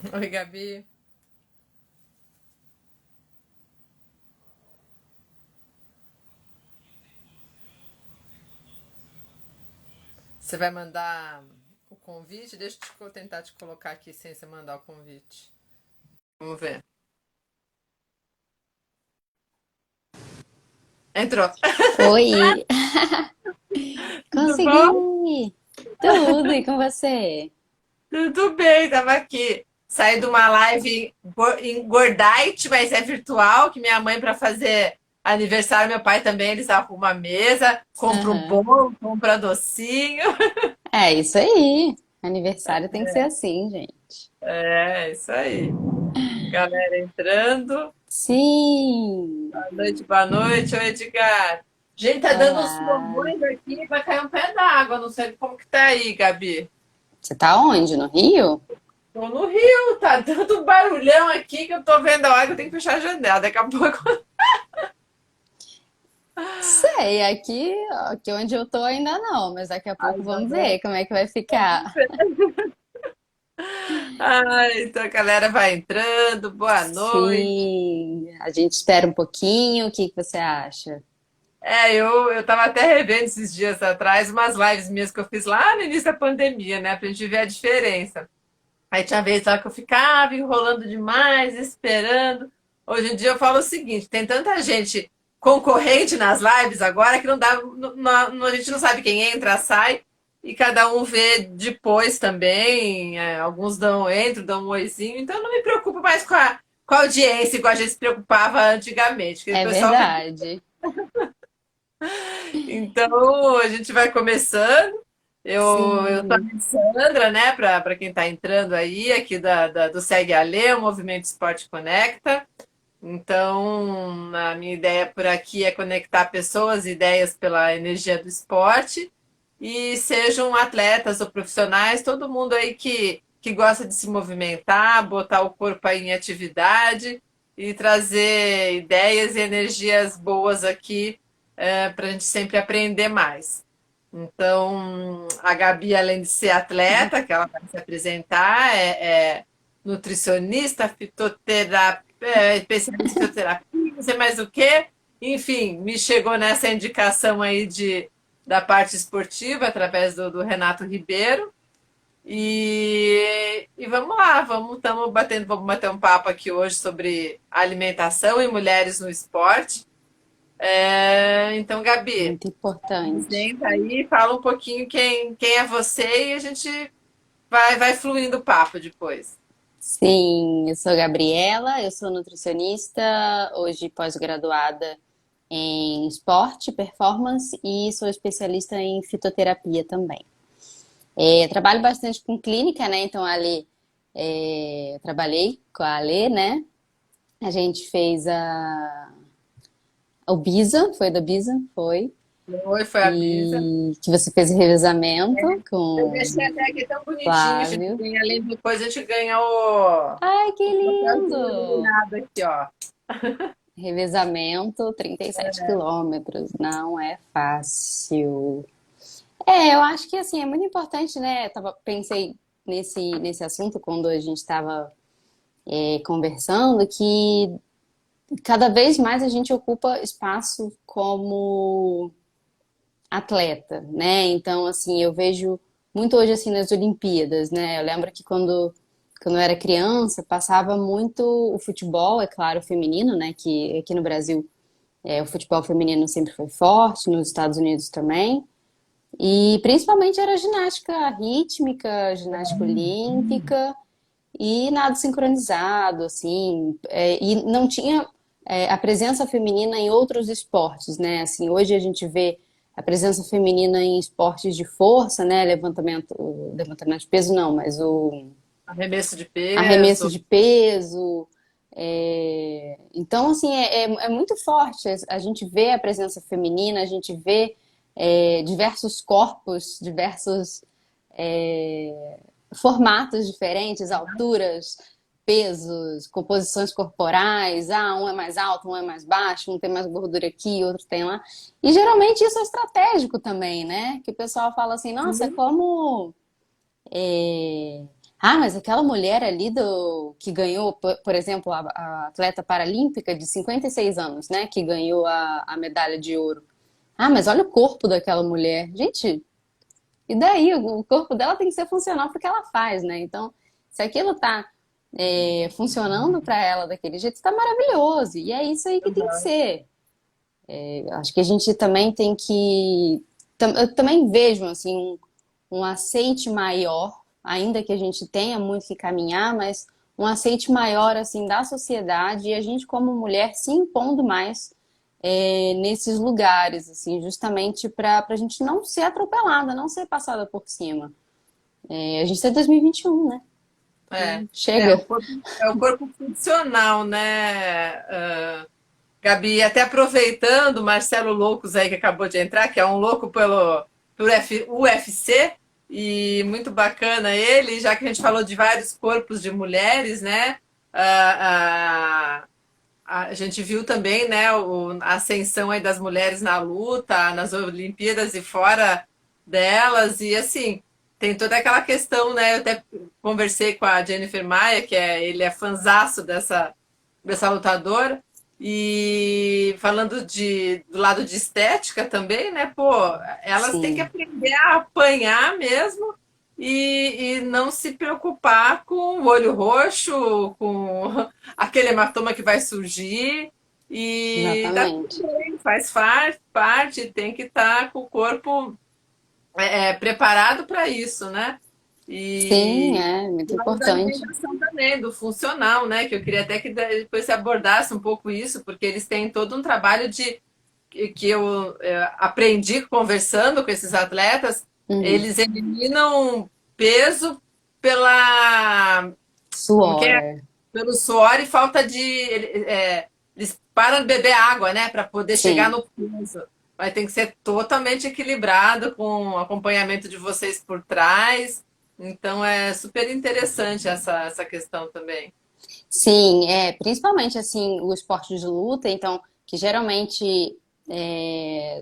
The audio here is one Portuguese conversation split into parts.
Oi, Gabi. Você vai mandar o convite? Deixa eu tentar te colocar aqui sem você mandar o convite. Vamos ver. Entrou. Oi, Tudo bom? consegui! Tudo, e com você? Tudo bem, tava aqui. Saí de uma live em Gordite, mas é virtual, que minha mãe, para fazer aniversário, meu pai também, eles arrumam a mesa, compram Aham. bolo, compram docinho. É isso aí. Aniversário tem que ser assim, gente. É, isso aí. Galera entrando. Sim! Boa noite, boa noite. Oi, Edgar. Gente, tá dando uns Olá! trovões aqui, vai cair um pé d'água. Não sei como que tá aí, Gabi. Você tá onde? No Rio? Tô no Rio, tá dando barulhão aqui que eu tô vendo a hora que eu tenho que fechar a janela. Daqui a pouco. Sei, aqui onde eu tô ainda não, mas daqui a pouco Ainda vamos não. ver como é que vai ficar. Ai, então a galera vai entrando. Boa noite. Sim, a gente espera um pouquinho, o que que você acha? Eu tava até revendo esses dias atrás umas lives minhas que eu fiz lá no início da pandemia, né? Pra gente ver a diferença. Aí tinha vez lá que eu ficava enrolando demais, esperando. Hoje em dia eu falo o seguinte: tem tanta gente concorrente nas lives agora que não dá, a gente não sabe quem entra, sai, e cada um vê depois também. Alguns entram, dão um oizinho, então eu não me preocupo mais com a audiência, igual a gente se preocupava antigamente, que o É pessoal. verdade. Então a gente vai começando. Eu sou a Sim. Alessandra, né? Para quem está entrando aí, aqui do Segue a Lê, o Movimento Esporte Conecta. Então, a minha ideia por aqui é conectar pessoas e ideias pela energia do esporte e sejam atletas ou profissionais, todo mundo aí que gosta de se movimentar, botar o corpo aí em atividade e trazer ideias e energias boas aqui para a gente sempre aprender mais. Então, a Gabi, além de ser atleta, que ela vai se apresentar, é nutricionista, fitoterapeuta, especialista em fitoterapia, não sei mais o quê. Enfim, me chegou nessa indicação aí da parte esportiva, através do Renato Ribeiro. E vamos lá, vamos bater um papo aqui hoje sobre alimentação e mulheres no esporte. Então, Gabi, Muito importante. apresenta aí, fala um pouquinho quem é você e a gente vai fluindo o papo depois. Sim, eu sou Gabriela, eu sou nutricionista, hoje pós-graduada em esporte, performance e sou especialista em fitoterapia também. Trabalho bastante com clínica, né? Então, eu trabalhei com a Ale, né? A gente fez o Bisa, foi da Bisa, foi. Oi, foi a Bisa. E que você fez o revezamento Eu com deixei até aqui tão bonitinho, a gente Flávio. ganha, além depois a gente ganha o Ai, que papelzinho lindo! iluminado aqui, ó. Revezamento, 37 quilômetros, não é fácil. Eu acho que assim, é muito importante, né? Pensei nesse assunto quando a gente estava conversando, que cada vez mais a gente ocupa espaço como atleta, né? Então, assim, eu vejo muito hoje assim nas Olimpíadas, né? Eu lembro que quando eu era criança, passava muito o futebol, é claro, feminino, né? Que aqui no Brasil o futebol feminino sempre foi forte, nos Estados Unidos também. E principalmente era ginástica rítmica, ginástica olímpica e nado sincronizado, assim. E não tinha a presença feminina em outros esportes, né? Assim, hoje a gente vê a presença feminina em esportes de força, né? Levantamento de peso não, mas o Arremesso de arremesso peso. de peso. Então, assim, é muito forte. A gente vê a presença feminina, a gente vê diversos corpos, diversos formatos diferentes, alturas, pesos, composições corporais. Ah, um é mais alto, um é mais baixo, um tem mais gordura aqui, outro tem lá. E geralmente isso é estratégico também, né? Que o pessoal fala assim, nossa, como Ah, mas aquela mulher ali que ganhou, por exemplo, a atleta paralímpica de 56 anos, né? Que ganhou a medalha de ouro. Ah, mas olha o corpo daquela mulher. Gente, e daí? O corpo dela tem que ser funcional porque ela faz, né? Então, se aquilo tá funcionando para ela daquele jeito, tá maravilhoso. E é isso aí que tem que Uhum. ser. Acho que a gente também tem que. Eu também vejo, assim, um aceite maior, ainda que a gente tenha muito que caminhar, mas um aceite maior, assim, da sociedade e a gente, como mulher, se impondo mais nesses lugares, assim, justamente para a gente não ser atropelada, não ser passada por cima. A gente está em 2021, né? É, Chega. é o corpo funcional, né, Gabi? Até aproveitando, o Marcelo Loucos aí que acabou de entrar, que é um louco pelo UFC, e muito bacana ele, já que a gente falou de vários corpos de mulheres, né? A, a gente viu também, né, a ascensão aí das mulheres na luta, nas Olimpíadas e fora delas, e assim, tem toda aquela questão, né? Eu até conversei com a Jennifer Maia, ele é fanzaço dessa lutadora, e falando do lado de estética também, né? Pô, elas têm que Sim, aprender a apanhar mesmo e não se preocupar com o olho roxo, com aquele hematoma que vai surgir. E tá tudo exatamente. bem, faz parte, tem que estar com o corpo preparado para isso, né? Sim, E é muito do lado da importante. alimentação também, do funcional, né? Que eu queria até que depois você abordasse um pouco isso, porque eles têm todo um trabalho que eu aprendi conversando com esses atletas, Uhum. eles eliminam peso pela, como que Suor, é? é. Pelo suor e falta eles param de beber água, né, para poder chegar Sim. no peso. Mas tem que ser totalmente equilibrado com o acompanhamento de vocês por trás. Então é super interessante essa questão também. Sim, principalmente assim, o esporte de luta, então, que geralmente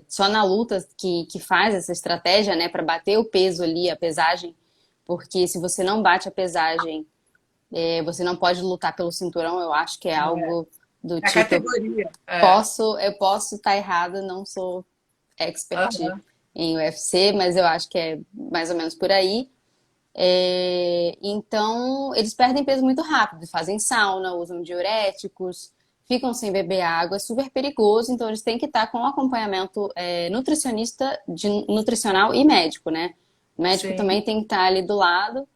só na luta que faz essa estratégia, né, para bater o peso ali, a pesagem, porque se você não bate a pesagem, você não pode lutar pelo cinturão, eu acho que é algo do É a tipo, categoria. eu posso estar errada, não sou expert Aham. em UFC, mas eu acho que é mais ou menos por aí. Então, eles perdem peso muito rápido, fazem sauna, usam diuréticos, ficam sem beber água, é super perigoso. Então, eles têm que estar com acompanhamento nutricionista, nutricional e médico, né? O médico também Sim. tem que estar ali do lado,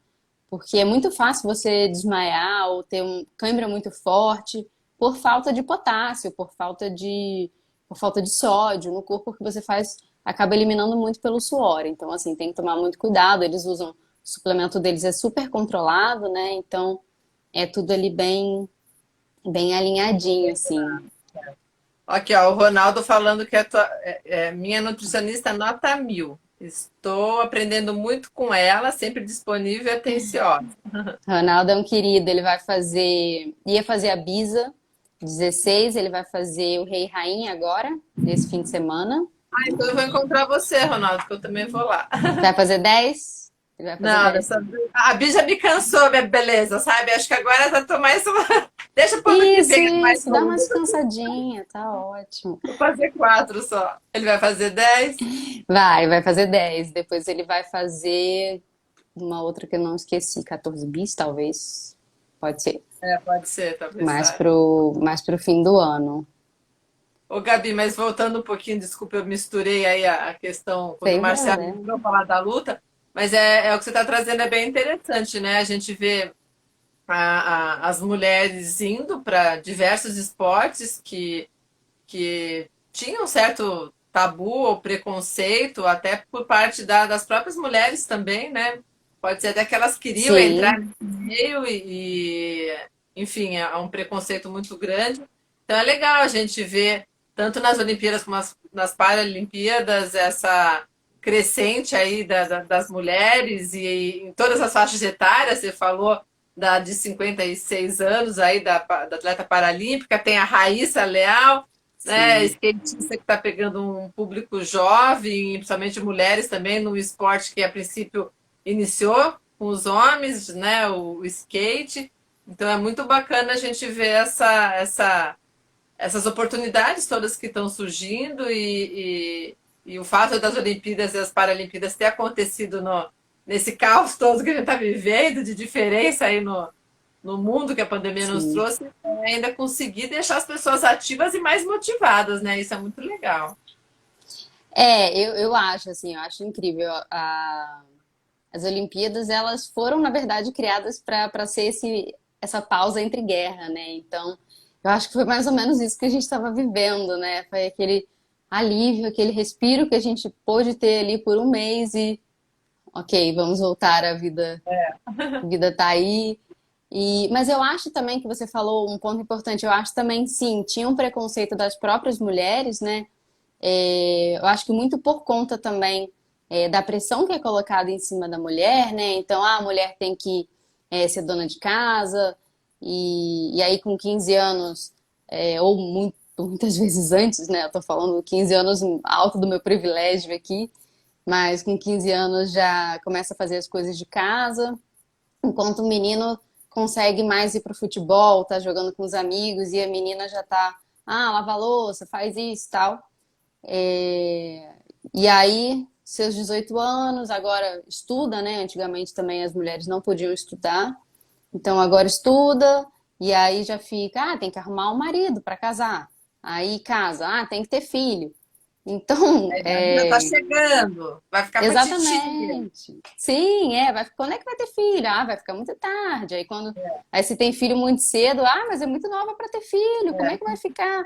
porque é muito fácil você desmaiar ou ter cãibra muito forte por falta de potássio, por falta de sódio no corpo que você faz, acaba eliminando muito pelo suor. Então, assim, tem que tomar muito cuidado. Eles usam, o suplemento deles é super controlado, né? Então, é tudo ali bem, bem alinhadinho, assim. Aqui, ó, o Ronaldo falando que minha nutricionista nota 1000. Estou aprendendo muito com ela, sempre disponível e atenciosa. Ronaldo é um querido, ia fazer a Bisa 16, ele vai fazer o Rei e Rainha agora, esse fim de semana. Ah, então eu vou encontrar você, Ronaldo, que eu também vou lá. Vai fazer 10? Ele vai fazer Não, 10 também. a Bia já me cansou, minha beleza, sabe? Acho que agora já tô mais. Deixa pro ano que Isso, vem, mais isso, dá uma longo. descansadinha, tá ótimo. Vou fazer 4 só. Ele vai fazer 10. Vai fazer 10. Depois ele vai fazer uma outra que eu não esqueci, 14 bis, talvez. Pode ser. É, pode ser, talvez Mais saia. pro fim do ano. Ô, Gabi, mas voltando um pouquinho, desculpa, eu misturei aí a questão quando o Sem Marcelo problema. entrou falar da luta, mas o que você está trazendo é bem interessante, né? A gente vê as mulheres indo para diversos esportes que tinham certo tabu ou preconceito, até por parte das próprias mulheres também, né? Pode ser até que elas queriam entrar Sim, nesse meio enfim, é um preconceito muito grande. Então é legal a gente ver, tanto nas Olimpíadas como nas Paralimpíadas, essa crescente aí das mulheres e em todas as faixas etárias, você falou da de 56 anos aí da atleta paralímpica, tem a Raíssa Leal, né, sim. skatista que está pegando um público jovem, principalmente mulheres também, no esporte que a princípio iniciou com os homens, né? O skate. Então é muito bacana a gente ver essas oportunidades todas que estão surgindo e o fato das Olimpíadas e as Paralimpíadas ter acontecido nesse caos todo que a gente está vivendo, de diferença aí no mundo que a pandemia nos Sim. trouxe, ainda conseguir deixar as pessoas ativas e mais motivadas, né? Isso é muito legal. Eu acho, assim, eu acho incrível. As Olimpíadas, elas foram, na verdade, criadas para ser essa pausa entre guerra, né? Então, eu acho que foi mais ou menos isso que a gente estava vivendo, né? Foi aquele alívio, aquele respiro que a gente pôde ter ali por um mês e, ok, vamos voltar à vida, a vida tá aí. Mas eu acho também que você falou um ponto importante. Eu acho também, sim, tinha um preconceito das próprias mulheres, né? Eu acho que muito por conta também da pressão que é colocada em cima da mulher, né? Então, a mulher tem que ser dona de casa, e aí com 15 anos, ou muitas vezes antes, né? Eu tô falando 15 anos alto do meu privilégio aqui, mas com 15 anos já começa a fazer as coisas de casa, enquanto o menino consegue mais ir pro futebol, tá jogando com os amigos, e a menina já tá, lava a louça, faz isso e tal. É, E aí, seus 18 anos, agora estuda, né? Antigamente também as mulheres não podiam estudar, então agora estuda, e aí já fica, tem que arrumar um marido para casar. Aí casa, tem que ter filho. Então, Já está chegando, vai ficar para titia. exatamente. Sim, quando é que vai ter filho? Vai ficar muito tarde. Aí se tem filho muito cedo, mas é muito nova para ter filho, como é que vai ficar?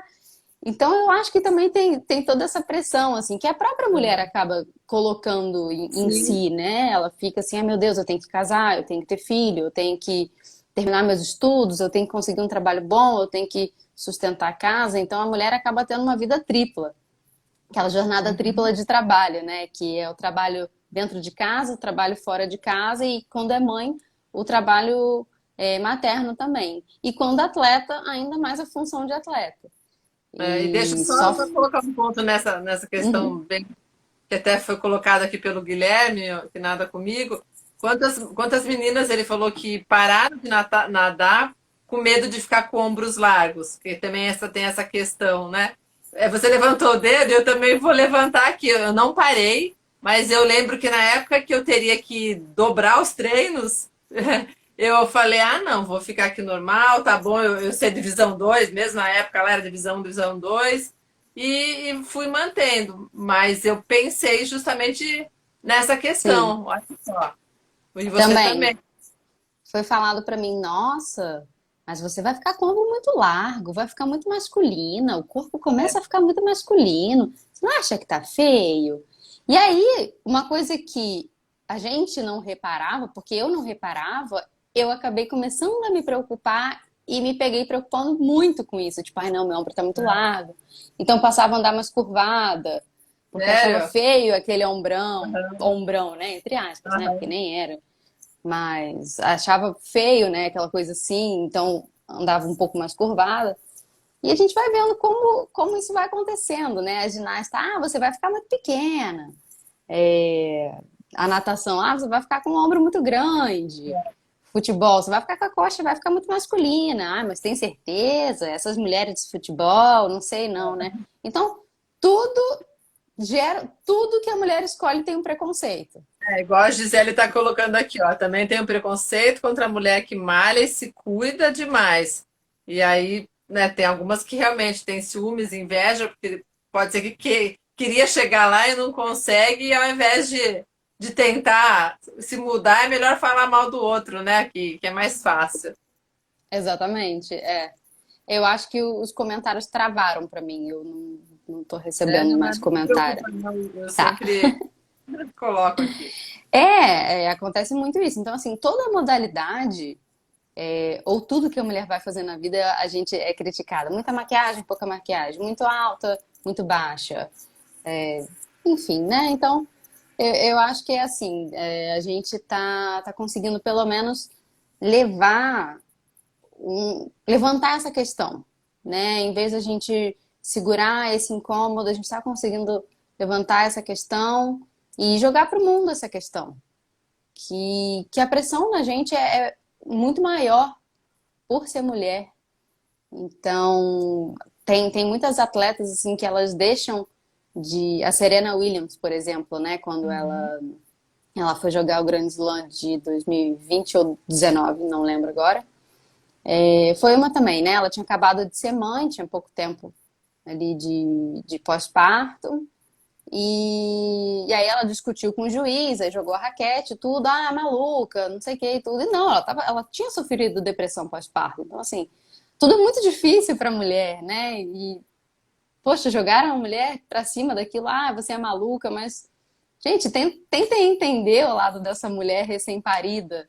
Então, eu acho que também tem toda essa pressão, assim, que a própria mulher acaba colocando em Sim. si, né? Ela fica assim, meu Deus, eu tenho que casar, eu tenho que ter filho, eu tenho que terminar meus estudos, eu tenho que conseguir um trabalho bom, eu tenho que sustentar a casa. Então, a mulher acaba tendo uma vida tripla, aquela jornada tripla de trabalho, né? Que é o trabalho dentro de casa, o trabalho fora de casa e, quando é mãe, o trabalho materno também. E quando atleta, ainda mais a função de atleta. E deixa E só só. para colocar um ponto nessa questão Uhum. bem, que até foi colocada aqui pelo Guilherme, que nada comigo. Quantas meninas ele falou que pararam de nadar com medo de ficar com ombros largos? Porque também tem essa questão, né? Você levantou o dedo, eu também vou levantar aqui. Eu não parei, mas eu lembro que na época que eu teria que dobrar os treinos, eu falei, não, vou ficar aqui normal, tá bom, eu sei divisão 2 mesmo, na época lá era divisão 1, divisão 2 e fui mantendo. Mas eu pensei justamente nessa Sim, questão, olha só. E você também. também. Foi falado pra mim, nossa, mas você vai ficar com o ombro muito largo, vai ficar muito masculina, o corpo começa a ficar muito masculino. Você não acha que tá feio? E aí, uma coisa que a gente não reparava, porque eu não reparava, eu acabei começando a me preocupar e me peguei preocupando muito com isso. Tipo, ai não, meu ombro tá muito largo. Então passava a andar mais curvada, porque achava Sério? feio aquele ombrão, né? Entre aspas, né? Porque nem era, mas achava feio, né? Aquela coisa assim, então andava um pouco mais curvada. E a gente vai vendo como isso vai acontecendo, né? A ginasta, você vai ficar muito pequena. A natação, você vai ficar com o ombro muito grande. Futebol, você vai ficar com a coxa, vai ficar muito masculina. Mas tem certeza? Essas mulheres de futebol, não sei não, né? Então, tudo tudo que a mulher escolhe tem um preconceito. Igual a Gisele está colocando aqui, ó. Também tem um preconceito contra a mulher que malha e se cuida demais. E aí, né, tem algumas que realmente têm ciúmes, inveja, porque pode ser que queria chegar lá e não consegue, e ao invés de tentar se mudar, é melhor falar mal do outro, né? Que é mais fácil. Exatamente, é. Eu acho que os comentários travaram pra mim. Eu não tô recebendo Não, mais mas não se comentário. preocupa, não. Eu Tá. sempre coloco aqui. Acontece muito isso. Então, assim, toda modalidade, ou tudo que a mulher vai fazer na vida, a gente é criticada. Muita maquiagem, pouca maquiagem, muito alta, muito baixa. Enfim, né? Então, eu acho que é assim, a gente tá conseguindo pelo menos levar levantar essa questão, né? Em vez da gente segurar esse incômodo, a gente está conseguindo levantar essa questão e jogar para o mundo essa questão. que a pressão na gente é muito maior por ser mulher. Então, tem muitas atletas assim que elas deixam de. A Serena Williams, por exemplo, né? Quando Uhum. ela foi jogar o Grand Slam de 2020 ou 19, não lembro agora. Foi uma também, né? Ela tinha acabado de ser mãe, tinha pouco tempo ali de pós-parto. E aí ela discutiu com o juiz, aí jogou a raquete, tudo, ah, maluca, não sei o que e tudo. E não, ela tinha sofrido depressão pós-parto. Então, assim, tudo muito difícil para a mulher, né? E, poxa, jogaram a mulher pra cima daquilo, ah, você é maluca, mas, gente, tentem entender o lado dessa mulher recém-parida,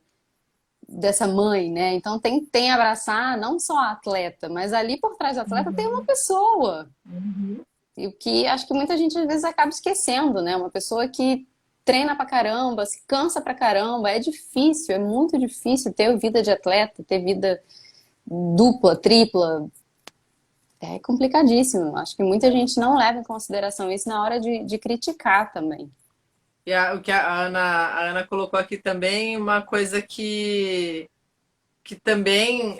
dessa mãe, né? Então, tem abraçar não só a atleta, mas ali por trás do atleta tem uma Uhum. pessoa. Uhum. E o que acho que muita gente às vezes acaba esquecendo, né? Uma pessoa que treina pra caramba, se cansa pra caramba, é difícil, é muito difícil ter vida de atleta, ter vida dupla, tripla, é complicadíssimo. Acho que muita gente não leva em consideração isso na hora de criticar também. E o que a Ana colocou aqui também, uma coisa que também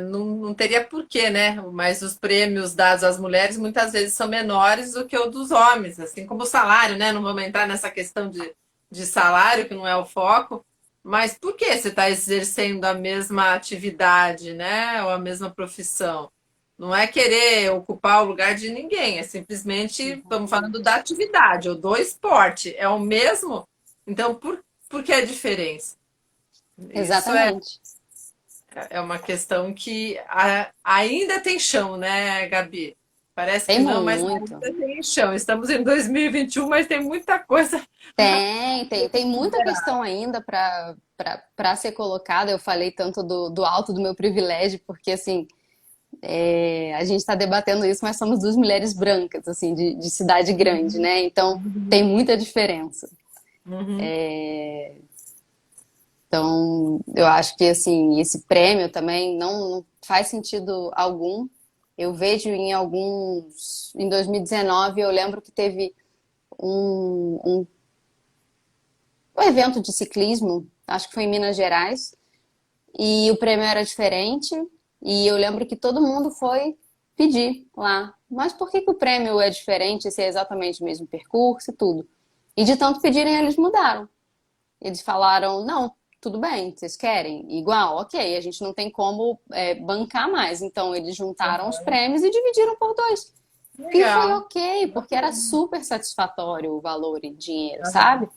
não teria porquê, né? Mas os prêmios dados às mulheres muitas vezes são menores do que o dos homens, assim como o salário, né? Não vamos entrar nessa questão de salário, que não é o foco, mas por que você está exercendo a mesma atividade, né? Ou a mesma profissão? Não é querer ocupar o lugar de ninguém, é simplesmente estamos falando da Exatamente. atividade ou do esporte. É o mesmo? Então, por que a diferença? Isso Exatamente. é uma questão que ainda tem chão, né, Gabi? Parece que Tem não, mas muito. ainda tem chão. Estamos em 2021, mas tem muita coisa. Tem muita questão ainda para ser colocada. Eu falei tanto do alto do meu privilégio, porque assim, a gente está debatendo isso, mas somos duas mulheres brancas, assim, de cidade grande, Uhum, né? Então tem muita diferença. uhum, Então, eu acho que assim, esse prêmio também não faz sentido algum. Eu vejo em alguns. Em 2019, eu lembro que teve um evento de ciclismo, acho que foi em Minas Gerais, e o prêmio era diferente. E eu lembro que todo mundo foi pedir lá. Mas por que que o prêmio é diferente se é exatamente o mesmo percurso e tudo? E de tanto pedirem, eles mudaram. Eles falaram, não, tudo bem, vocês querem? Igual, ok, a gente não tem como bancar mais. Então eles juntaram os uhum. prêmios e dividiram por dois. E foi Legal. ok, porque era Bacana. super satisfatório o valor em dinheiro, Aham. sabe?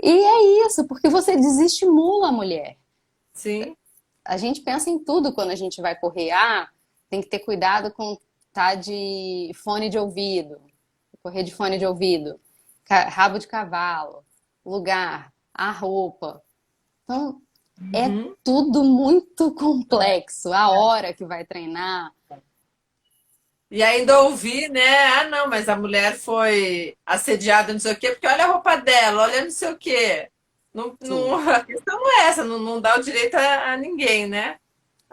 E é isso, porque você desestimula a mulher. Sim. A gente pensa em tudo quando a gente vai correr. Ah, tem que ter cuidado com tá de fone de ouvido, correr de fone de ouvido, rabo de cavalo, lugar, a roupa. Então, é Uhum. tudo muito complexo. A hora que vai treinar. E ainda ouvi, né? Ah, não, mas a mulher foi assediada, não sei o quê, porque olha a roupa dela, olha não sei o quê. Não, não, Sim, a questão não é essa, não dá o direito a ninguém, né?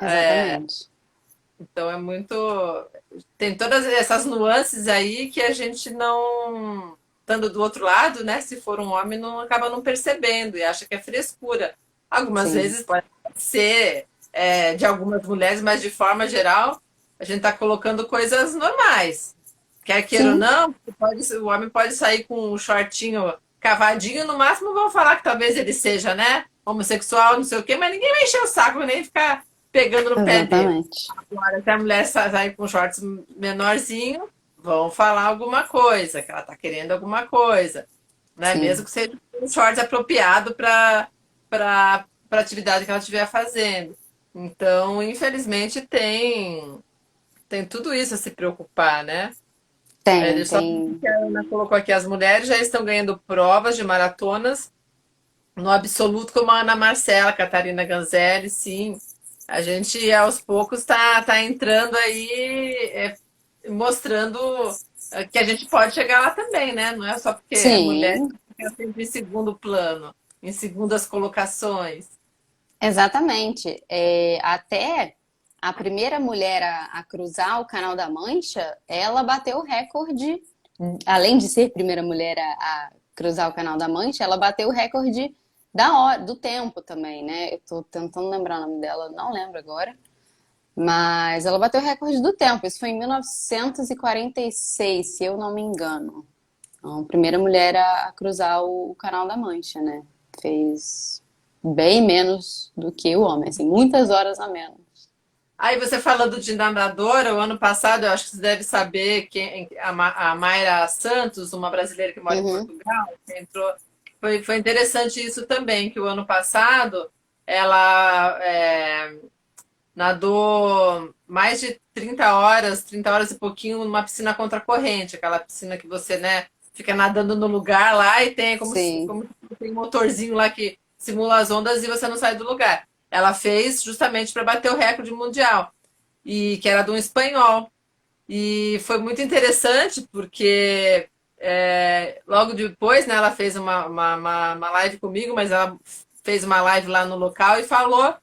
exatamente. Então é muito. Tem todas essas nuances aí que a gente não. Estando do outro lado, né? Se for um homem, não acaba não percebendo e acha que é frescura. Algumas Sim. vezes pode ser de algumas mulheres, mas de forma geral, a gente está colocando coisas normais. Quer queira ou Sim, não, o homem pode sair com um shortinho cavadinho, no máximo vão falar que talvez ele seja, né? Homossexual, não sei o quê, mas ninguém vai encher o saco nem ficar pegando no pé dele. exatamente. Agora, se a mulher sair com shorts menorzinho, vão falar alguma coisa, que ela está querendo alguma coisa, né? Mesmo Sim. que seja um shorts apropriado para a atividade que ela estiver fazendo. Então, infelizmente, tem tudo isso a se preocupar, né? Tem, Ele só tem. que a Ana colocou aqui, as mulheres já estão ganhando provas de maratonas no absoluto, como a Ana Marcela, Catarina Ganzelli, sim. A gente, aos poucos, tá entrando aí, mostrando que a gente pode chegar lá também, né? Não é só porque é mulher Sim, que fica sempre em segundo plano, em segundas colocações. exatamente. Até a primeira mulher a cruzar o Canal da Mancha, ela bateu o recorde, além de ser a primeira mulher a cruzar o Canal da Mancha, ela bateu o recorde do tempo também, né? Eu tô tentando lembrar o nome dela, não lembro agora. Mas ela bateu o recorde do tempo. Isso foi em 1946, se eu não me engano. Então, a primeira mulher a cruzar o Canal da Mancha, né? Fez bem menos do que o homem, assim, muitas horas a menos. Aí você falando de nadadora, o ano passado, eu acho que você deve saber que a Mayra Santos, uma brasileira que mora em Uhum, Portugal, que entrou. Foi interessante isso também, que o ano passado ela nadou mais de 30 horas e pouquinho numa piscina contra a corrente, aquela piscina que você, né, fica nadando no lugar lá e tem sim. como se tem um motorzinho lá que simula as ondas e você não sai do lugar. Ela fez justamente para bater o recorde mundial e que era de um espanhol. E foi muito interessante porque logo depois, né, ela fez uma live comigo, mas ela fez uma live lá no local e falou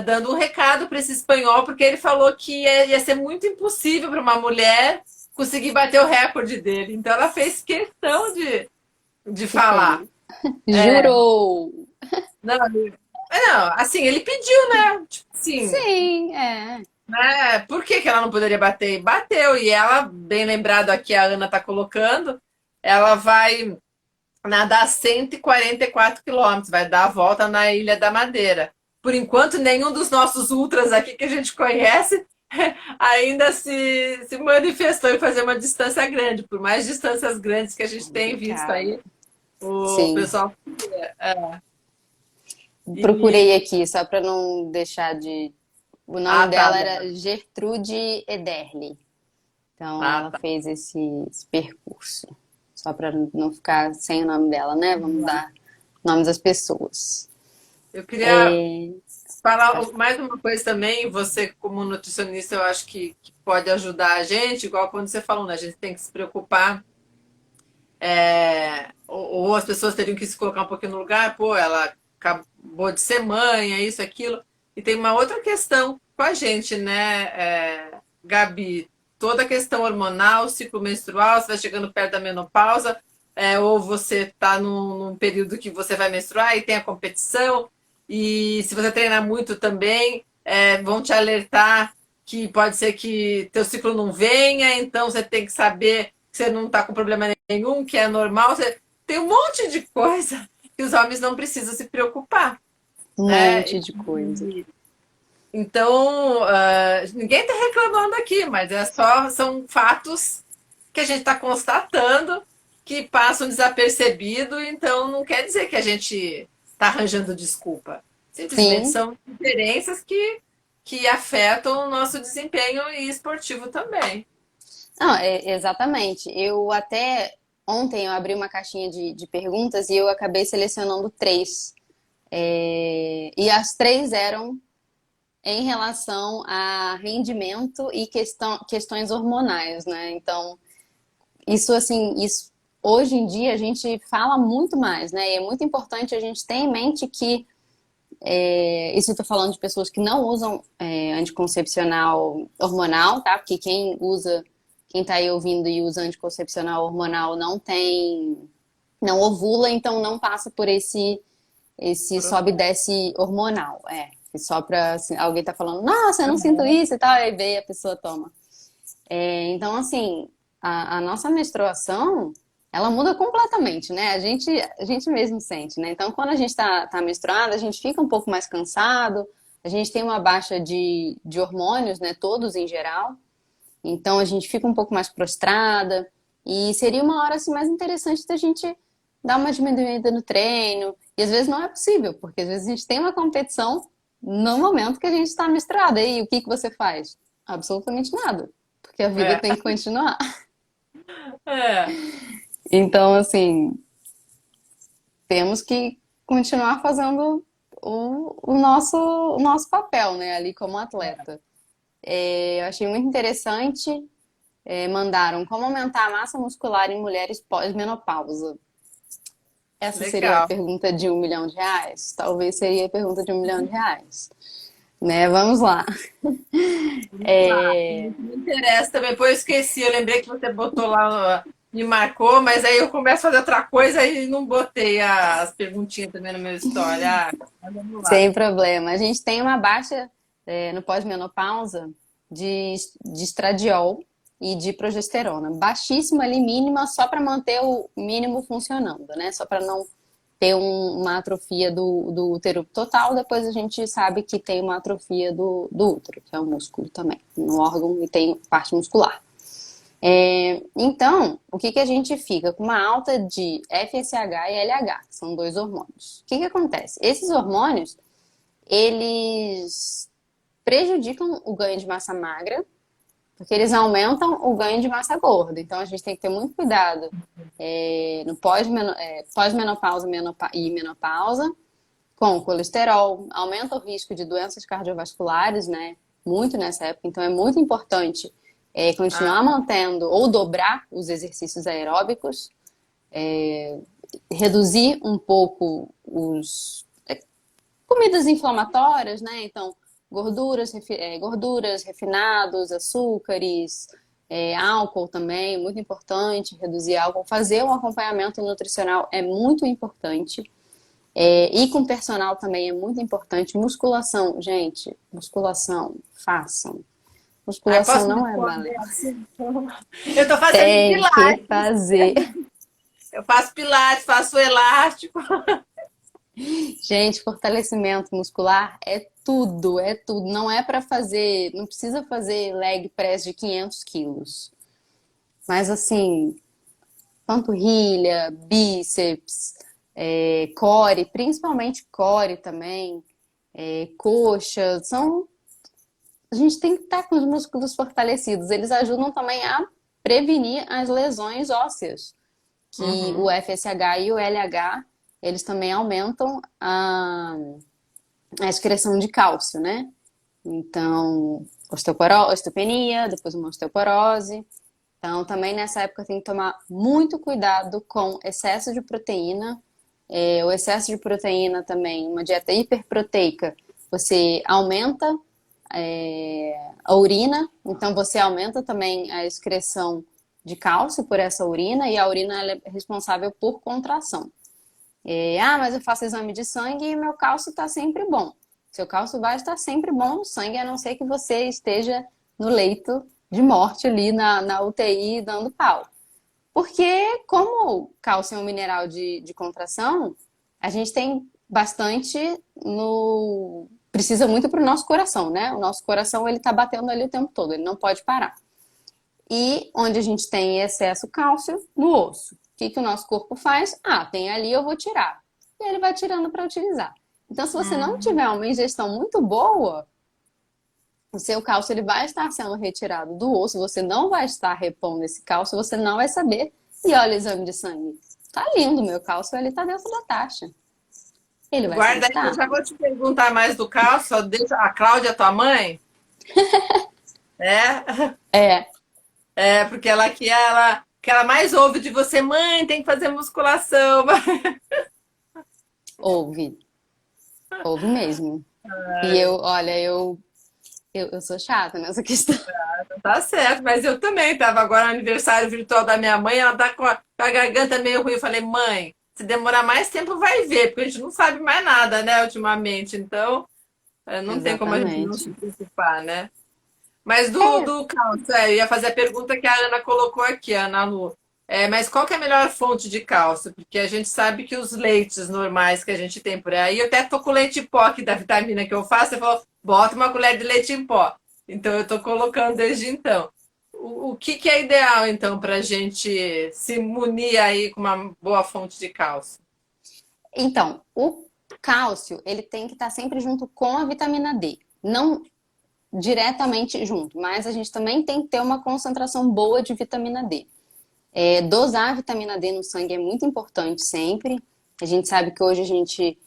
dando um recado para esse espanhol, porque ele falou que ia ser muito impossível para uma mulher conseguir bater o recorde dele. Então ela fez questão de Que fez. falar. Jurou! Não, não, assim, ele pediu, né? Tipo assim, Sim, é. né? Por que que ela não poderia bater? E bateu. E ela, bem lembrado aqui, a Ana está colocando, ela vai nadar 144 quilômetros, vai dar a volta na Ilha da Madeira. Por enquanto, nenhum dos nossos ultras aqui que a gente conhece ainda se manifestou em fazer uma distância grande. Por mais distâncias grandes que a gente tem visto aí, Complicado. o Sim. pessoal. E, Procurei aqui, só para não deixar de. O nome tá. dela era Gertrude Ederle. Então, Ah, ela tá. fez esse percurso. Só para não ficar sem o nome dela, né? Vamos dar nomes às pessoas. Eu queria É, falar mais uma coisa também. Você, como nutricionista, eu acho que pode ajudar a gente, igual quando você falou, né? A gente tem que se preocupar. Ou as pessoas teriam que se colocar um pouquinho no lugar, pô, ela acabou de ser mãe, é isso, aquilo. E tem uma outra questão com a gente, né, Gabi? Toda a questão hormonal, ciclo menstrual, você vai chegando perto da menopausa, ou você está num período que você vai menstruar e tem a competição, e se você treinar muito também, vão te alertar que pode ser que teu ciclo não venha, então você tem que saber que você não está com problema nenhum, que é normal. Você... Tem um monte de coisa que os homens não precisam se preocupar, um né? monte de coisa. Então, ninguém está reclamando aqui, mas são fatos que a gente está constatando que passam desapercebido, então não quer dizer que a gente está arranjando desculpa. Simplesmente Sim, são diferenças que afetam o nosso desempenho esportivo também. não, exatamente. Eu até ontem eu abri uma caixinha de perguntas e eu acabei selecionando três. E as três eram em relação a rendimento e questões hormonais, né? Então, isso assim, isso hoje em dia a gente fala muito mais, né? E é muito importante a gente ter em mente que isso eu tô falando de pessoas que não usam anticoncepcional hormonal, tá? Porque quem tá aí ouvindo e usa anticoncepcional hormonal não ovula, então não passa por esse sobe e desce hormonal. E só pra assim, alguém tá falando, nossa, eu não sinto isso e tal, aí vem a pessoa toma. Então, assim, a nossa menstruação, ela muda completamente, né? A gente mesmo sente, né? Então, quando a gente tá menstruada, a gente fica um pouco mais cansado, a gente tem uma baixa de hormônios, né? Todos em geral. Então, a gente fica um pouco mais prostrada. E seria uma hora, assim, mais interessante da gente dar uma diminuída no treino. E às vezes não é possível, porque às vezes a gente tem uma competição no momento que a gente está menstruada. E aí, o que que você faz? Absolutamente nada, porque a vida É, tem que continuar. é, Então, assim, temos que continuar fazendo o nosso papel, né, ali como atleta. Eu achei muito interessante, mandaram como aumentar a massa muscular em mulheres pós-menopausa. Essa seria a legal. pergunta de R$ 1 milhão? Talvez seria a pergunta de R$ 1 milhão, né? Vamos lá. Me interessa também. Pô, eu esqueci, eu lembrei que você botou lá. me marcou, mas aí eu começo a fazer outra coisa e não botei as perguntinhas também no meu story. Ah, mas vamos lá. Sem problema. A gente tem uma baixa no pós-menopausa de estradiol e de progesterona. Baixíssima ali, mínima, só para manter o mínimo funcionando, né? Só para não ter uma atrofia do útero total. Depois a gente sabe que tem uma atrofia do útero, que é o músculo também, no órgão e tem parte muscular. Então, o que a gente fica? Com uma alta de FSH e LH, que são dois hormônios. O que acontece? Esses hormônios, eles prejudicam o ganho de massa magra, porque eles aumentam o ganho de massa gorda. Então, a gente tem que ter muito cuidado no pós-menopausa e menopausa, com colesterol, aumenta o risco de doenças cardiovasculares, né? Muito nessa época. Então, é muito importante continuar mantendo ou dobrar os exercícios aeróbicos, reduzir um pouco os comidas inflamatórias, né? Então, gorduras, refinados, açúcares, álcool também, muito importante, reduzir álcool. Fazer um acompanhamento nutricional é muito importante. E com personal também é muito importante. Musculação, gente, musculação, façam. Ai, Musculação posso me não é responder balela. assim? Eu tô fazendo Tem que pilates. fazer. Eu faço pilates, faço elástico. Gente, fortalecimento muscular é tudo, é tudo. Não é para fazer, não precisa fazer leg press de 500 quilos. Mas assim, panturrilha, bíceps, core, principalmente core também, coxa, a gente tem que estar com os músculos fortalecidos. Eles ajudam também a prevenir as lesões ósseas, que o Uhum. FSH e o LH, eles também aumentam a excreção de cálcio, né? Então, osteopenia, depois uma osteoporose. Então, também nessa época tem que tomar muito cuidado com excesso de proteína. O excesso de proteína também, uma dieta hiperproteica, você aumenta a urina, então você aumenta também a excreção de cálcio por essa urina, e a urina ela é responsável por contração. Mas eu faço exame de sangue e meu cálcio está sempre bom. Seu cálcio vai estar sempre bom no sangue, a não ser que você esteja no leito de morte ali na UTI dando pau. Porque, como cálcio é um mineral de contração, a gente tem bastante no. Precisa muito para o nosso coração, né? O nosso coração ele está batendo ali o tempo todo, ele não pode parar. E onde a gente tem excesso cálcio? No osso. O que o nosso corpo faz? Tem ali, eu vou tirar. E ele vai tirando para utilizar. Então, se você não Uhum. tiver uma ingestão muito boa, o seu cálcio ele vai estar sendo retirado do osso, você não vai estar repondo esse cálcio, você não vai saber. E olha o exame de sangue. Tá lindo, meu cálcio, ele tá dentro da taxa. Ele vai Guarda aí, que eu constar? já vou te perguntar mais do cálcio. Só deixa a Cláudia, tua mãe? É, É, porque ela que ela mais ouve de você, mãe, tem que fazer musculação. ouve. Ouve mesmo. E olha, eu sou chata nessa questão. Tá certo, mas eu também tava agora no aniversário virtual da minha mãe, ela tá com a garganta meio ruim. Eu falei, mãe, se demorar mais tempo vai ver, porque a gente não sabe mais nada, né, ultimamente. Então, não tem como a gente não se Exatamente. preocupar, né? Mas É, do cálcio, eu ia fazer a pergunta que a Ana colocou aqui, a Ana Lu. Mas qual que é a melhor fonte de cálcio? Porque a gente sabe que os leites normais que a gente tem por aí, eu até tô com leite em pó aqui da vitamina que eu faço, eu falo, bota uma colher de leite em pó. Então eu tô colocando desde então. O que é ideal, então, para a gente se munir aí com uma boa fonte de cálcio? então, o cálcio, ele tem que estar sempre junto com a vitamina D. Não diretamente junto, mas a gente também tem que ter uma concentração boa de vitamina D. Dosar a vitamina D no sangue é muito importante sempre. A gente sabe que hoje a gente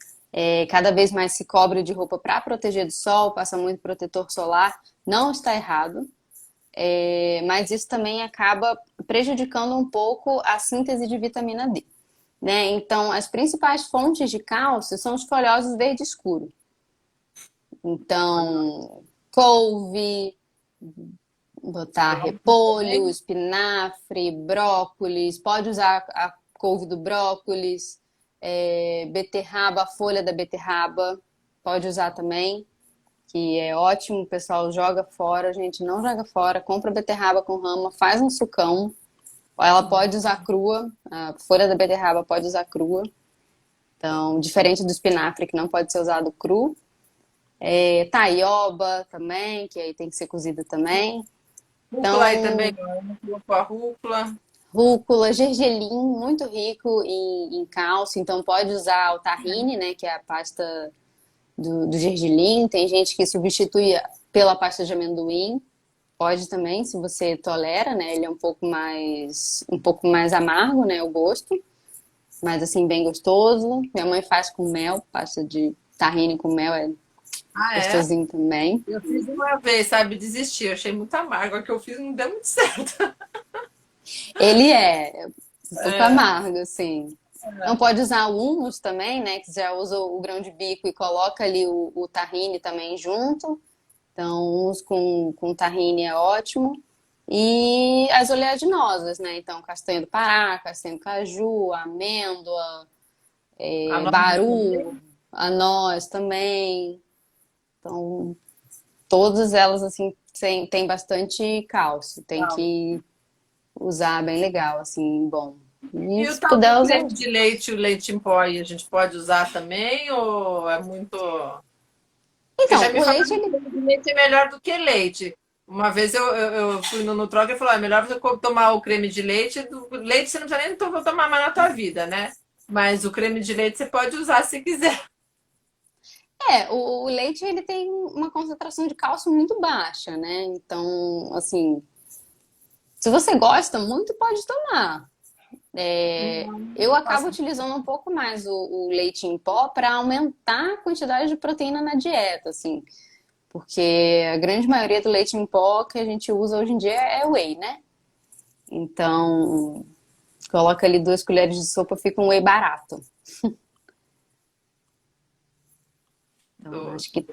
cada vez mais se cobre de roupa para proteger do sol, passa muito protetor solar. Não está errado, mas isso também acaba prejudicando um pouco a síntese de vitamina D. Né? Então, as principais fontes de cálcio são os folhosos verde escuro. Então, couve, Botar repolho, espinafre, brócolis, pode usar a couve do brócolis, beterraba, a folha da beterraba, pode usar também, que é ótimo, o pessoal joga fora, a gente não joga fora, compra beterraba com rama, faz um sucão, ela pode usar crua, a folha da beterraba pode usar crua, então, diferente do espinafre que não pode ser usado cru. Taioba também, que aí tem que ser cozida também. Rúcula aí também, Então, com a rúcula. rúcula, gergelim, muito rico em cálcio, então pode usar o tahine, né, que é a pasta do gergelim. Tem gente que substitui pela pasta de amendoim. Pode também, se você tolera, né? Ele é um pouco mais amargo, né, o gosto, mas assim bem gostoso. Minha mãe faz com mel, pasta de tahine com mel é Ah, é? gostosinho também. Eu fiz uma vez, sabe? Desisti. Eu achei muito amargo. A que eu fiz não deu muito certo. Ele é um pouco É, amargo, assim. Não pode usar o hummus também, né? Que já usa o grão de bico e coloca ali o tahine também junto. Então, hummus com tahine é ótimo. E as oleaginosas, né? Então, castanha do Pará, castanha do caju, amêndoa, a nossa baru, também. a noz também. Então, todas elas, assim, tem bastante cálcio. Tem que usar bem legal, assim, bom. E E o se tal do puder usar. creme de leite, o leite em pó, aí, a gente pode usar também ou é muito. Porque já Então, me o falaram leite, que ele. creme de leite é melhor do que leite. Uma vez eu fui no Nutroca e falou: é melhor você tomar o creme de leite. Do leite você não precisa nem tomar mais na tua vida, né? Mas o creme de leite você pode usar se quiser. O leite, ele tem uma concentração de cálcio muito baixa, né? Então, assim, se você gosta muito, pode tomar. Eu acabo Nossa, utilizando um pouco mais o leite em pó para aumentar a quantidade de proteína na dieta, assim. Porque a grande maioria do leite em pó que a gente usa hoje em dia é whey, né? Então, coloca ali 2 colheres de sopa, fica um whey barato. Então, do- acho que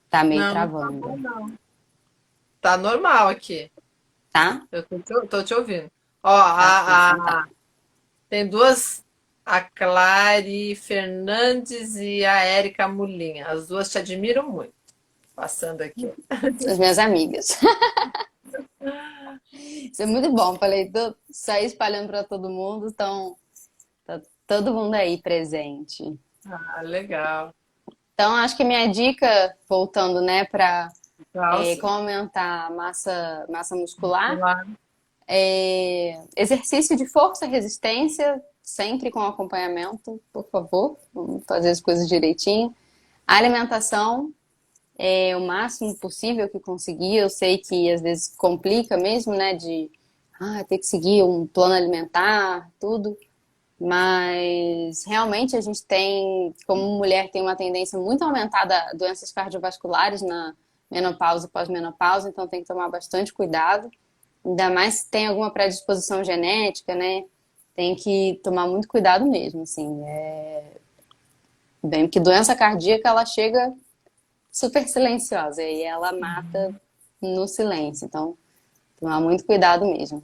tá meio não, não tá bom, travando, não. Tá normal aqui. tá? Eu tô te ouvindo. Ó, Tá, então tá. tem duas, a Clary Fernandes e a Érica Mulinha. As duas te admiram muito. Passando aqui. As minhas amigas. Isso é muito bom. Falei, saí espalhando para todo mundo, então tá todo mundo aí presente. Ah, legal. Então, acho que minha dica, voltando, né, para Calça. como aumentar a massa muscular, Lá. exercício de força, resistência, sempre com acompanhamento, por favor. Vamos fazer as coisas direitinho. Alimentação, o máximo possível que conseguir. Eu sei que às vezes complica mesmo, né, de ter que seguir um plano alimentar, tudo. Mas realmente a gente tem, como mulher, tem uma tendência muito aumentada a doenças cardiovasculares na menopausa e pós-menopausa, então tem que tomar bastante cuidado. Ainda mais se tem alguma predisposição genética, né? Tem que tomar muito cuidado mesmo, assim. Bem, porque doença cardíaca ela chega super silenciosa e ela mata no silêncio. Então, tomar muito cuidado mesmo.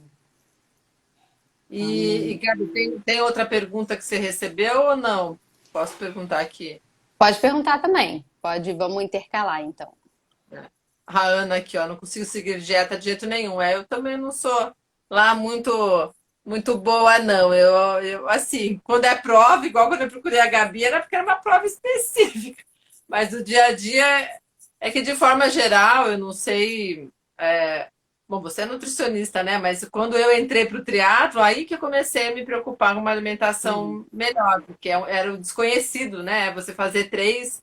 E Gabi, tem outra pergunta que você recebeu ou não? Posso perguntar aqui. Pode perguntar também. Pode, vamos intercalar então. A Ana aqui, ó, não consigo seguir dieta de jeito nenhum. Eu também não sou lá muito boa, não. Assim, quando é prova, igual quando eu procurei a Gabi, era porque era uma prova específica. Mas o dia a dia é que, de forma geral, eu não sei. Bom, você é nutricionista, né? Mas quando eu entrei para o triatlo, aí que eu comecei a me preocupar com uma Uhum. alimentação melhor, porque era o desconhecido, né? Você fazer três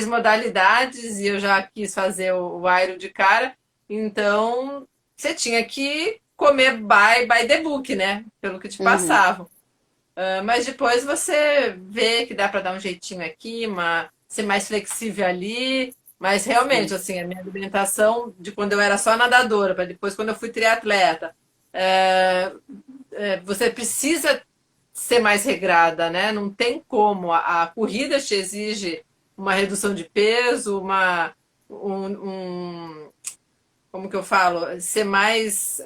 modalidades e eu já quis fazer o Aero de cara, então você tinha que comer by the book, né? Pelo que te Uhum. passavam. Mas depois você vê que dá para dar um jeitinho aqui, ser mais flexível ali. Mas realmente, Sim. assim, a minha alimentação de quando eu era só nadadora, para depois quando eu fui triatleta, é, você precisa ser mais regrada, né? Não tem como. A corrida te exige uma redução de peso, um, como que eu falo, ser mais,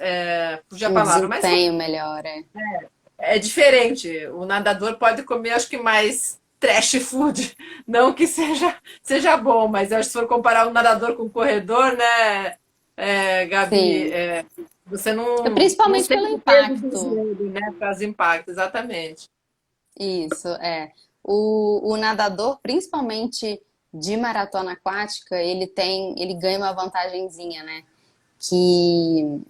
fugiu a Um palavra, mais desempenho melhor, é. é diferente. O nadador pode comer, acho que mais trash food, não que seja bom, mas eu acho que se for comparar um nadador com um corredor, né, Gabi, Sim. você É não principalmente pelo sente o peso do impacto. joelho, né, para os impactos, exatamente. Isso, é. O nadador, principalmente de maratona aquática, ele ganha uma vantagenzinha, né? Que,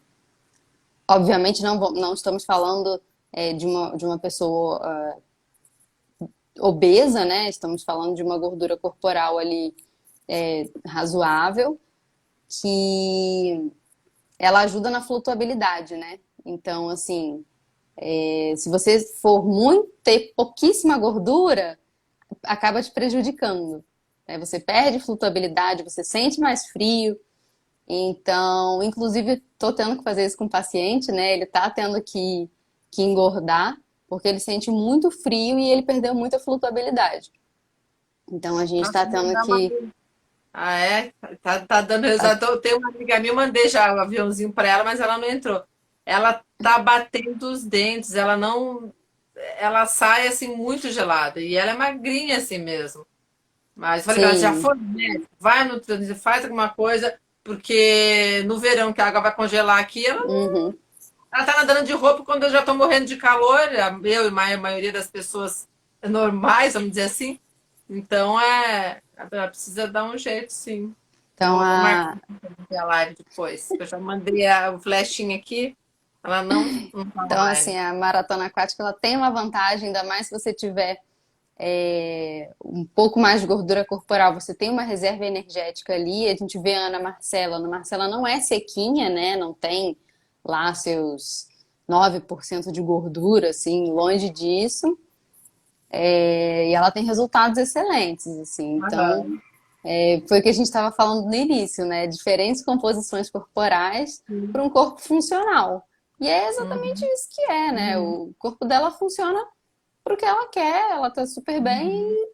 obviamente, não estamos falando de uma pessoa obesa, né? Estamos falando de uma gordura corporal ali razoável, que ela ajuda na flutuabilidade, né? Então, assim, se você for muito, ter pouquíssima gordura, acaba te prejudicando. Né? Você perde flutuabilidade, você sente mais frio. Então, inclusive, tô tendo que fazer isso com o paciente, né? Ele tá tendo que engordar, porque ele sente muito frio e ele perdeu muita flutuabilidade. Então, a gente Nossa, tá vou tendo dar uma. que. Ah, é? Tá dando tá- resultado. Tem uma amiga minha, eu mandei já o aviãozinho para ela, mas ela não entrou. Ela tá batendo os dentes, ela não. Ela sai assim muito gelada e ela é magrinha assim mesmo. Mas eu falei pra ela, já Sim. foi, no médico, vai no trânsito, faz alguma coisa, porque no verão que a água vai congelar aqui, Uhum. ela tá nadando de roupa quando eu já tô morrendo de calor, eu e a maioria das pessoas normais, vamos dizer assim. Então ela precisa dar um jeito, sim. Então, Vou marcar a live depois. Eu já mandei o flechinho aqui, ela não tá então, assim, online. a maratona aquática ela tem uma vantagem, ainda mais se você tiver um pouco mais de gordura corporal, você tem uma reserva energética ali. A gente vê a Ana Marcela não é sequinha, né? Não tem lá seus 9% de gordura, assim, longe disso. E ela tem resultados excelentes, assim. Então, Aham. foi o que a gente estava falando no início, né? Diferentes composições corporais para um corpo funcional. E é exatamente Uhum. isso que é, né? Uhum. O corpo dela funciona para o que ela quer, ela tá super bem e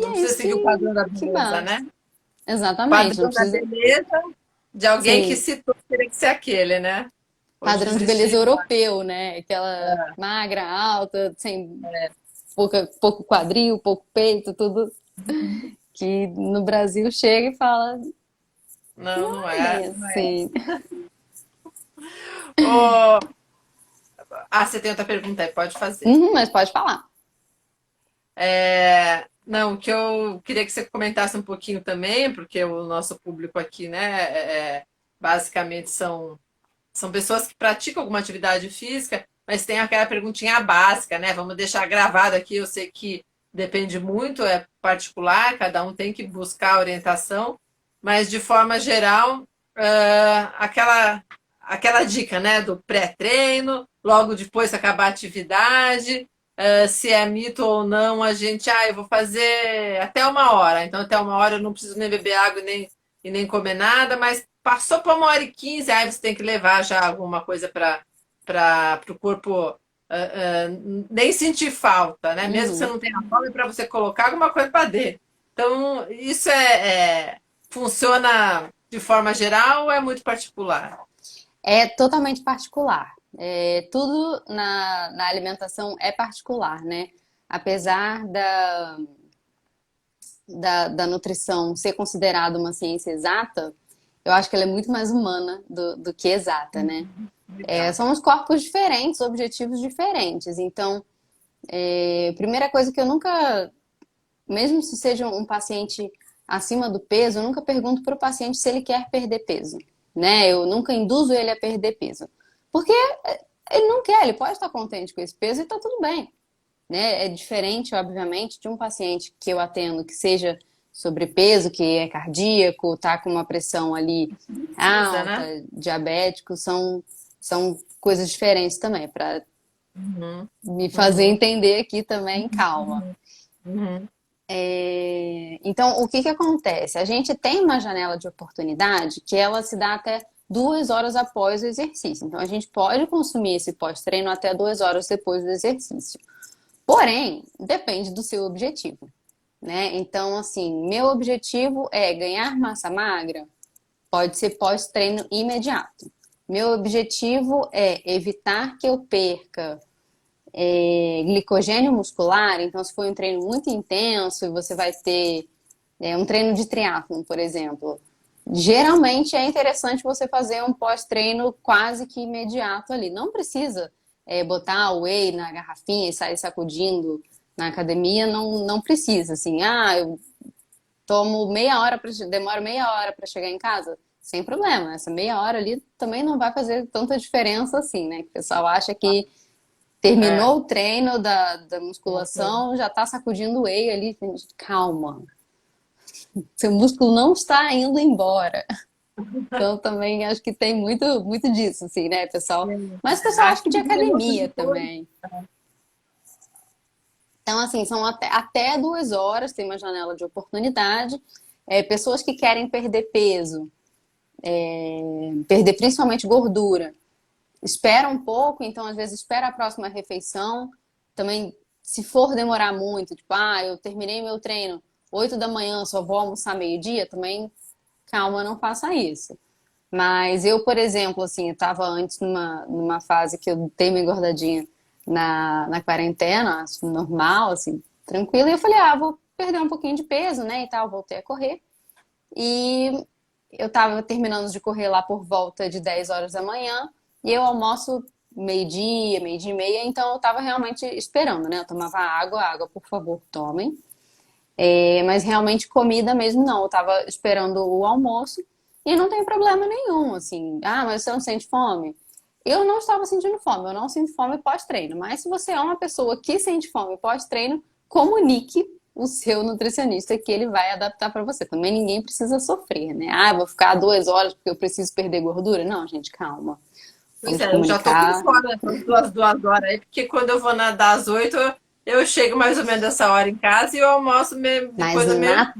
Não é precisa isso seguir o padrão da que beleza, basta. né? Exatamente, não Padrão da precisa. beleza de alguém que Sim, citou que teria que ser aquele, né? Hoje padrão de beleza desistir. europeu, né? Aquela magra, alta, sem pouco quadril, pouco peito, tudo que no Brasil chega e fala, Não, não não é é. bem Não é. assim. Ô, você tem outra pergunta aí, pode fazer. Mas pode falar. Não, o que eu queria que você comentasse um pouquinho também, porque o nosso público aqui, né, basicamente são pessoas que praticam alguma atividade física, mas tem aquela perguntinha básica, né? Vamos deixar gravado aqui. Eu sei que depende muito, é particular, cada um tem que buscar orientação, mas de forma geral, aquela dica, né? Do pré-treino, logo depois que acabar a atividade, se é mito ou não, a gente, eu vou fazer até 1 hora, então até 1 hora eu não preciso nem beber água e nem comer nada, mas passou para 1 hora e 15, aí você tem que levar já alguma coisa para o corpo nem sentir falta, né? Mesmo que você Uhum. não tenha fome, para você colocar alguma coisa para dentro. Então, isso funciona de forma geral ou é muito particular? É totalmente particular. Tudo na alimentação é particular, né? Apesar da nutrição ser considerada uma ciência exata, eu acho que ela é muito mais humana do que exata, né? Legal. Somos corpos diferentes, objetivos diferentes. Então, primeira coisa que eu nunca, mesmo se seja um paciente acima do peso, eu nunca pergunto para o paciente se ele quer perder peso, né? Eu nunca induzo ele a perder peso. Porque ele não quer, ele pode estar contente com esse peso e está tudo bem, né? É diferente, obviamente, de um paciente que eu atendo que seja sobrepeso, que é cardíaco, tá com uma pressão ali Precisa, alta, né? diabético, são coisas diferentes também, para Uhum, me fazer uhum, entender aqui também, calma. uhum. Então, o que que acontece? A gente tem uma janela de oportunidade que ela se dá até 2 horas após o exercício. Então, a gente pode consumir esse pós-treino até 2 horas depois do exercício. Porém, depende do seu objetivo, né? Então, assim, meu objetivo é ganhar massa magra. pode ser pós-treino imediato. Meu objetivo é evitar que eu perca glicogênio muscular. Então, se for um treino muito intenso e você vai ter um treino de triatlon, por exemplo, geralmente é interessante você fazer um pós-treino quase que imediato ali. Não precisa botar o whey na garrafinha e sair sacudindo na academia, não precisa, assim, eu tomo meia hora, demoro meia hora para chegar em casa, sem problema. Essa meia hora ali também não vai fazer tanta diferença assim, né? O pessoal acha que É, terminou o treino da musculação, já tá sacudindo o whey ali. Calma, seu músculo não está indo embora. Então também acho que tem muito, muito disso, assim, né, pessoal? Mas o pessoal acha acho que que de 20 minutos academia depois. também. Então, assim, são até 2 horas, tem uma janela de oportunidade. Pessoas que querem perder peso, perder principalmente gordura, espera um pouco, então às vezes espera a próxima refeição. Também, se for demorar muito, tipo, eu terminei meu treino 8 da manhã, só vou almoçar meio-dia, também calma, não faça isso. Mas eu, por exemplo, assim, eu tava antes numa fase que eu dei uma engordadinha na quarentena, assim, normal, assim, tranquila, e eu falei, vou perder um pouquinho de peso, né, e tal, voltei a correr. E eu tava terminando de correr lá por volta de 10 horas da manhã, e eu almoço meio-dia, meio-dia e meia, então eu tava realmente esperando, né, eu tomava água, por favor, tomem. Mas realmente comida mesmo não. Eu tava esperando o almoço e não tem problema nenhum, assim. Mas você não sente fome? Eu não estava sentindo fome, eu não sinto fome pós-treino. Mas se você é uma pessoa que sente fome pós-treino, comunique o seu nutricionista que ele vai adaptar para você. Também ninguém precisa sofrer, né? Eu vou ficar 2 horas porque eu preciso perder gordura. Não, gente, calma. Pois Vamos é, eu já tô por comunicar. fora dessas duas horas aí, porque quando eu vou nadar às 8, eu chego mais ou menos essa hora em casa e eu almoço Mas depois do meio-dia.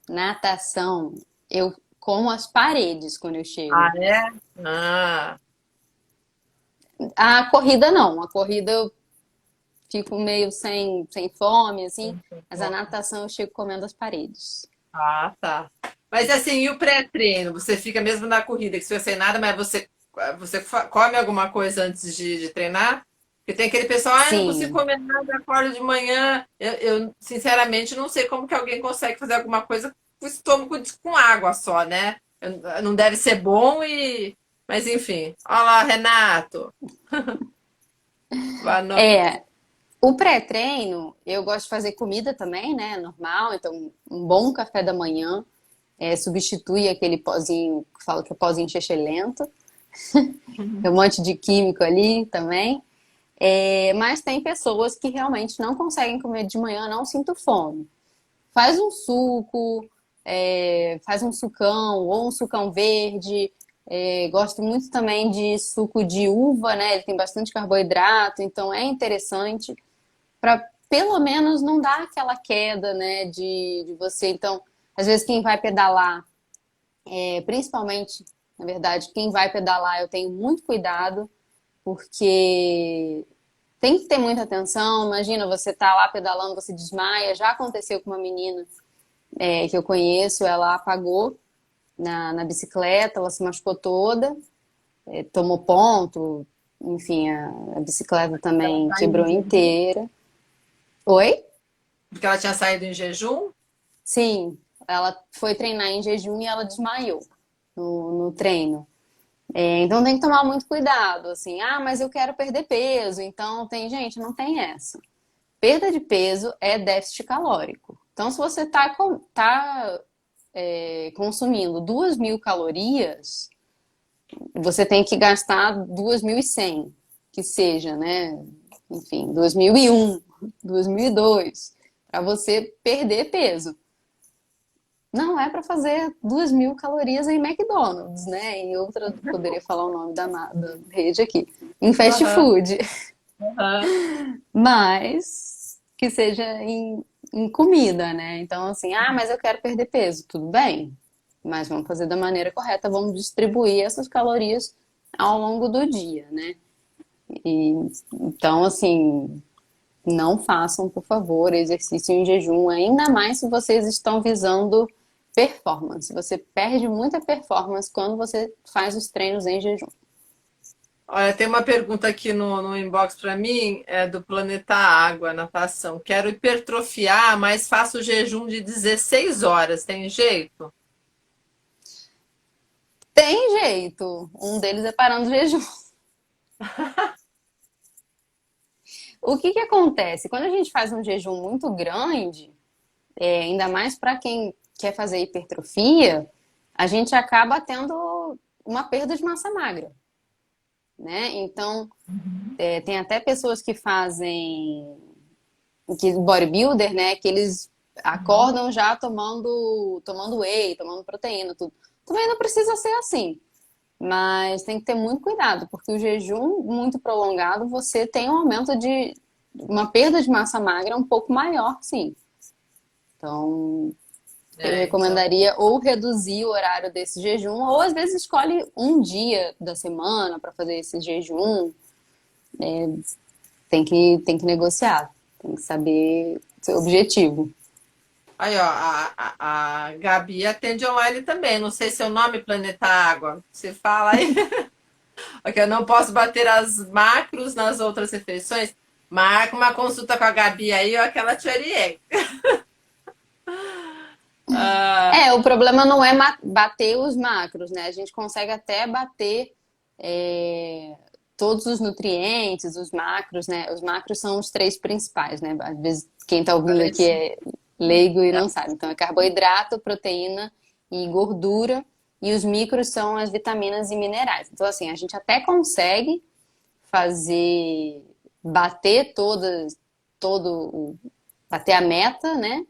natação, eu como as paredes quando eu Ah, chego. é? Ah, A corrida não, a corrida eu fico meio sem fome, assim, mas a natação eu chego comendo as paredes. tá. Mas assim, e o pré-treino? Você fica mesmo na corrida, que se você sem nada, mas você come alguma coisa antes de treinar? Porque tem aquele pessoal, eu não consigo Sim, comer nada, acordo de manhã. Eu, sinceramente, não sei como que alguém consegue fazer alguma coisa com o estômago com água só, né? Não deve ser bom e... Mas enfim. Olha lá, Renato. Boa noite. é. O pré-treino, eu gosto de fazer comida também, né? Normal, então um bom café da manhã substitui aquele pozinho que fala que é pozinho lento. Tem um monte de químico ali também. Mas tem pessoas que realmente não conseguem comer de manhã, não sinto fome. Faz um suco, faz um sucão ou um sucão verde. Gosto muito também de suco de uva, né? Ele tem bastante carboidrato, então é interessante para pelo menos não dar aquela queda, né? De você. Então, às vezes quem vai pedalar, principalmente, na verdade, quem vai pedalar, eu tenho muito cuidado, porque tem que ter muita atenção. Imagina, você tá lá pedalando, você desmaia. Já aconteceu com uma menina que eu conheço, ela apagou na bicicleta, ela se machucou toda, tomou ponto, enfim, a bicicleta Ela também saiu em quebrou jejum, inteira. Oi? porque ela tinha saído em jejum. Sim, ela foi treinar em jejum e ela desmaiou no treino. Então tem que tomar muito cuidado, assim, mas eu quero perder peso, então tem, gente, não tem essa. Perda de peso é déficit calórico. Então, se você tá consumindo 2.000 calorias, você tem que gastar 2.100, que seja, né? Enfim, 2.001, 2.002, para você perder peso. Não é para fazer 2.000 calorias em McDonald's, né? Em outra, poderia falar o nome da rede aqui, em fast Aham, food. aham. Mas que seja em comida, né? Então, assim, mas eu quero perder peso, tudo bem, mas vamos fazer da maneira correta, vamos distribuir essas calorias ao longo do dia, né? E, então, assim, não façam, por favor, exercício em jejum, ainda mais se vocês estão visando performance. Você perde muita performance quando você faz os treinos em jejum. Olha, tem uma pergunta aqui no inbox para mim, é do Planeta Água, natação. Quero hipertrofiar, mas faço jejum de 16 horas. Tem jeito? Tem jeito. Um deles é parando o jejum. O que que acontece? Quando a gente faz um jejum muito grande, ainda mais para quem quer fazer hipertrofia, a gente acaba tendo uma perda de massa magra, né? Então, tem até pessoas que fazem que bodybuilder, né? Que eles acordam já tomando whey, tomando proteína, tudo. Também não precisa ser assim. Mas tem que ter muito cuidado, porque o jejum muito prolongado, você tem um aumento de uma perda de massa magra um pouco maior, sim. Então, eu Então. recomendaria ou reduzir o horário desse jejum, ou às vezes escolhe um dia da semana para fazer esse jejum. Tem que negociar, tem que saber seu objetivo. Aí, ó, a Gabi atende online também. Não sei se é o nome Planeta Água. Você fala aí. Ok, eu não posso bater as macros nas outras refeições. Marca uma consulta com a Gabi aí, ó, que ela te orienta. Ah, O problema não é bater os macros, né? A gente consegue até bater é, todos os nutrientes, os macros, né? Os macros são os três principais, né? Às vezes quem tá ouvindo olha aqui isso. é leigo e não sabe. Então é carboidrato, proteína e gordura. E os micros são as vitaminas e minerais. Então, assim, a gente até consegue fazer bater bater a meta, né?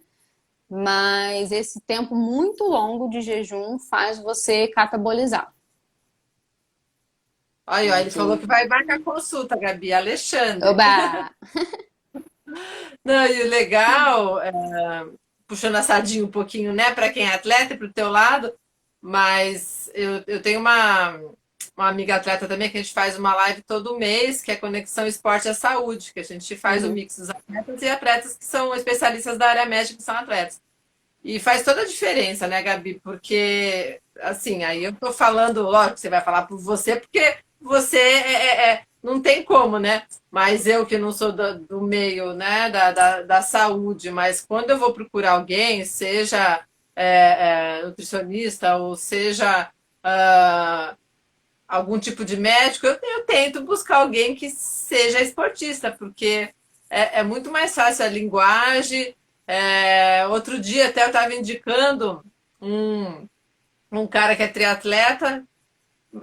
Mas esse tempo muito longo de jejum faz você catabolizar. Aí, ó, Tem ele falou que. que vai marcar consulta, Gabi. Alexandre. Oba! Não, e o legal, puxando a sardinha um pouquinho, né, para quem é atleta e para o teu lado, mas eu tenho uma amiga atleta também que a gente faz uma live todo mês, que é Conexão Esporte à Saúde, que a gente faz o Uhum. mix dos atletas e atletas que são especialistas da área médica, que são atletas. E faz toda a diferença, né, Gabi? Porque, assim, aí eu tô falando, lógico que você vai falar por você, porque você não tem como, né? Mas eu que não sou do meio, né, da saúde, mas quando eu vou procurar alguém, seja nutricionista ou seja algum tipo de médico, eu tento buscar alguém que seja esportista, porque é muito mais fácil a linguagem. Outro dia até eu estava indicando um, um cara que é triatleta,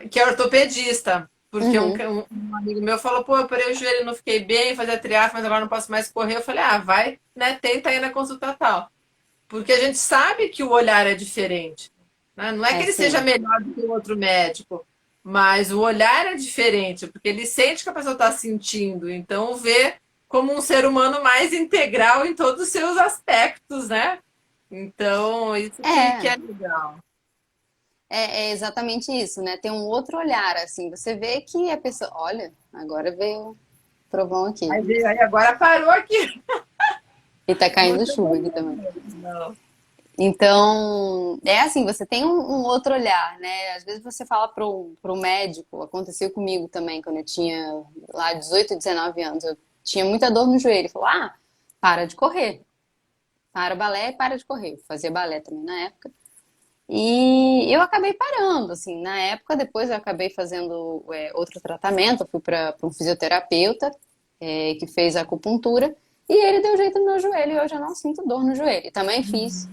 que é ortopedista, porque Uhum. um amigo meu falou, pô, eu operei o joelho, não fiquei bem, fazia triatlo, mas agora não posso mais correr. Eu falei, ah, vai, né, tenta aí na consulta tal. Porque a gente sabe que o olhar é diferente, né? Não é que É ele seja sim. melhor do que o outro médico, mas o olhar é diferente, porque ele sente que a pessoa está sentindo, então vê como um ser humano mais integral em todos os seus aspectos, né? Então, isso que É, é legal. é exatamente isso, né? Tem um outro olhar, assim. Você vê que a pessoa. Olha, agora veio o trovão aqui. Aí agora parou aqui. E tá caindo Muito chuva aqui também. bom. Não. Então, é assim, você tem um outro olhar, né? Às vezes você fala pro médico, aconteceu comigo também, quando eu tinha lá 18, 19 anos, eu tinha muita dor no joelho. Ele falou, para de correr. Para o balé e para de correr. Eu fazia balé também na época. E eu acabei parando, assim, na época, depois eu acabei fazendo outro tratamento, eu fui para um fisioterapeuta que fez acupuntura e ele deu jeito no meu joelho e hoje eu não sinto dor no joelho. E também fiz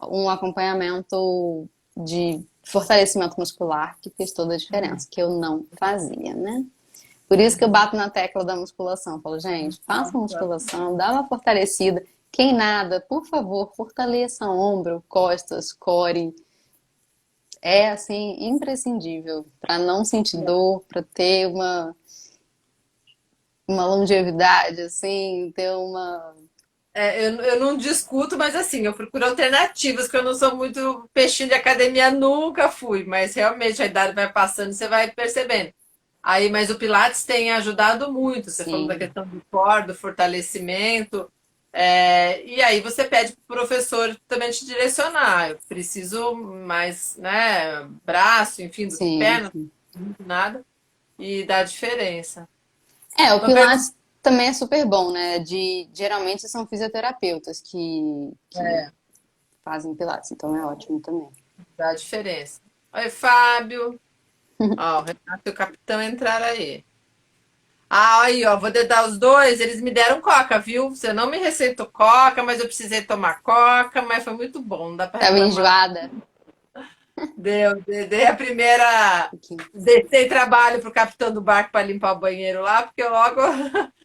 um acompanhamento de fortalecimento muscular que fez toda a diferença, que eu não fazia, né? Por isso que eu bato na tecla da musculação. Eu falo, gente, faça musculação, dá uma fortalecida. Quem nada, por favor, fortaleça ombro, costas, core. É assim imprescindível para não sentir dor, para ter uma longevidade, assim, ter uma. Eu não discuto, mas assim, eu procuro alternativas, que eu não sou muito peixinho de academia, nunca fui, mas realmente a idade vai passando, você vai percebendo. Aí, mas o Pilates tem ajudado muito, você falou da Sim. questão do core, do fortalecimento. E aí você pede para o professor também te direcionar. Eu preciso mais, né, braço, enfim, do que Sim, perna, sim. nada, e dá diferença. É, o Uma pergunta. Pilates também é super bom, né? Geralmente são fisioterapeutas que fazem Pilates, então é ótimo também. Dá diferença. Oi, Fábio. Ó, o Renato e o capitão entraram aí. Ah, aí, ó, vou dedar os dois. Eles me deram coca, viu? Você não me receitou coca, mas eu precisei tomar coca, mas foi muito bom, não dá pra Tava reclamar. enjoada? Dei a primeira. Pouquinho. Dei trabalho pro capitão do barco para limpar o banheiro lá, porque logo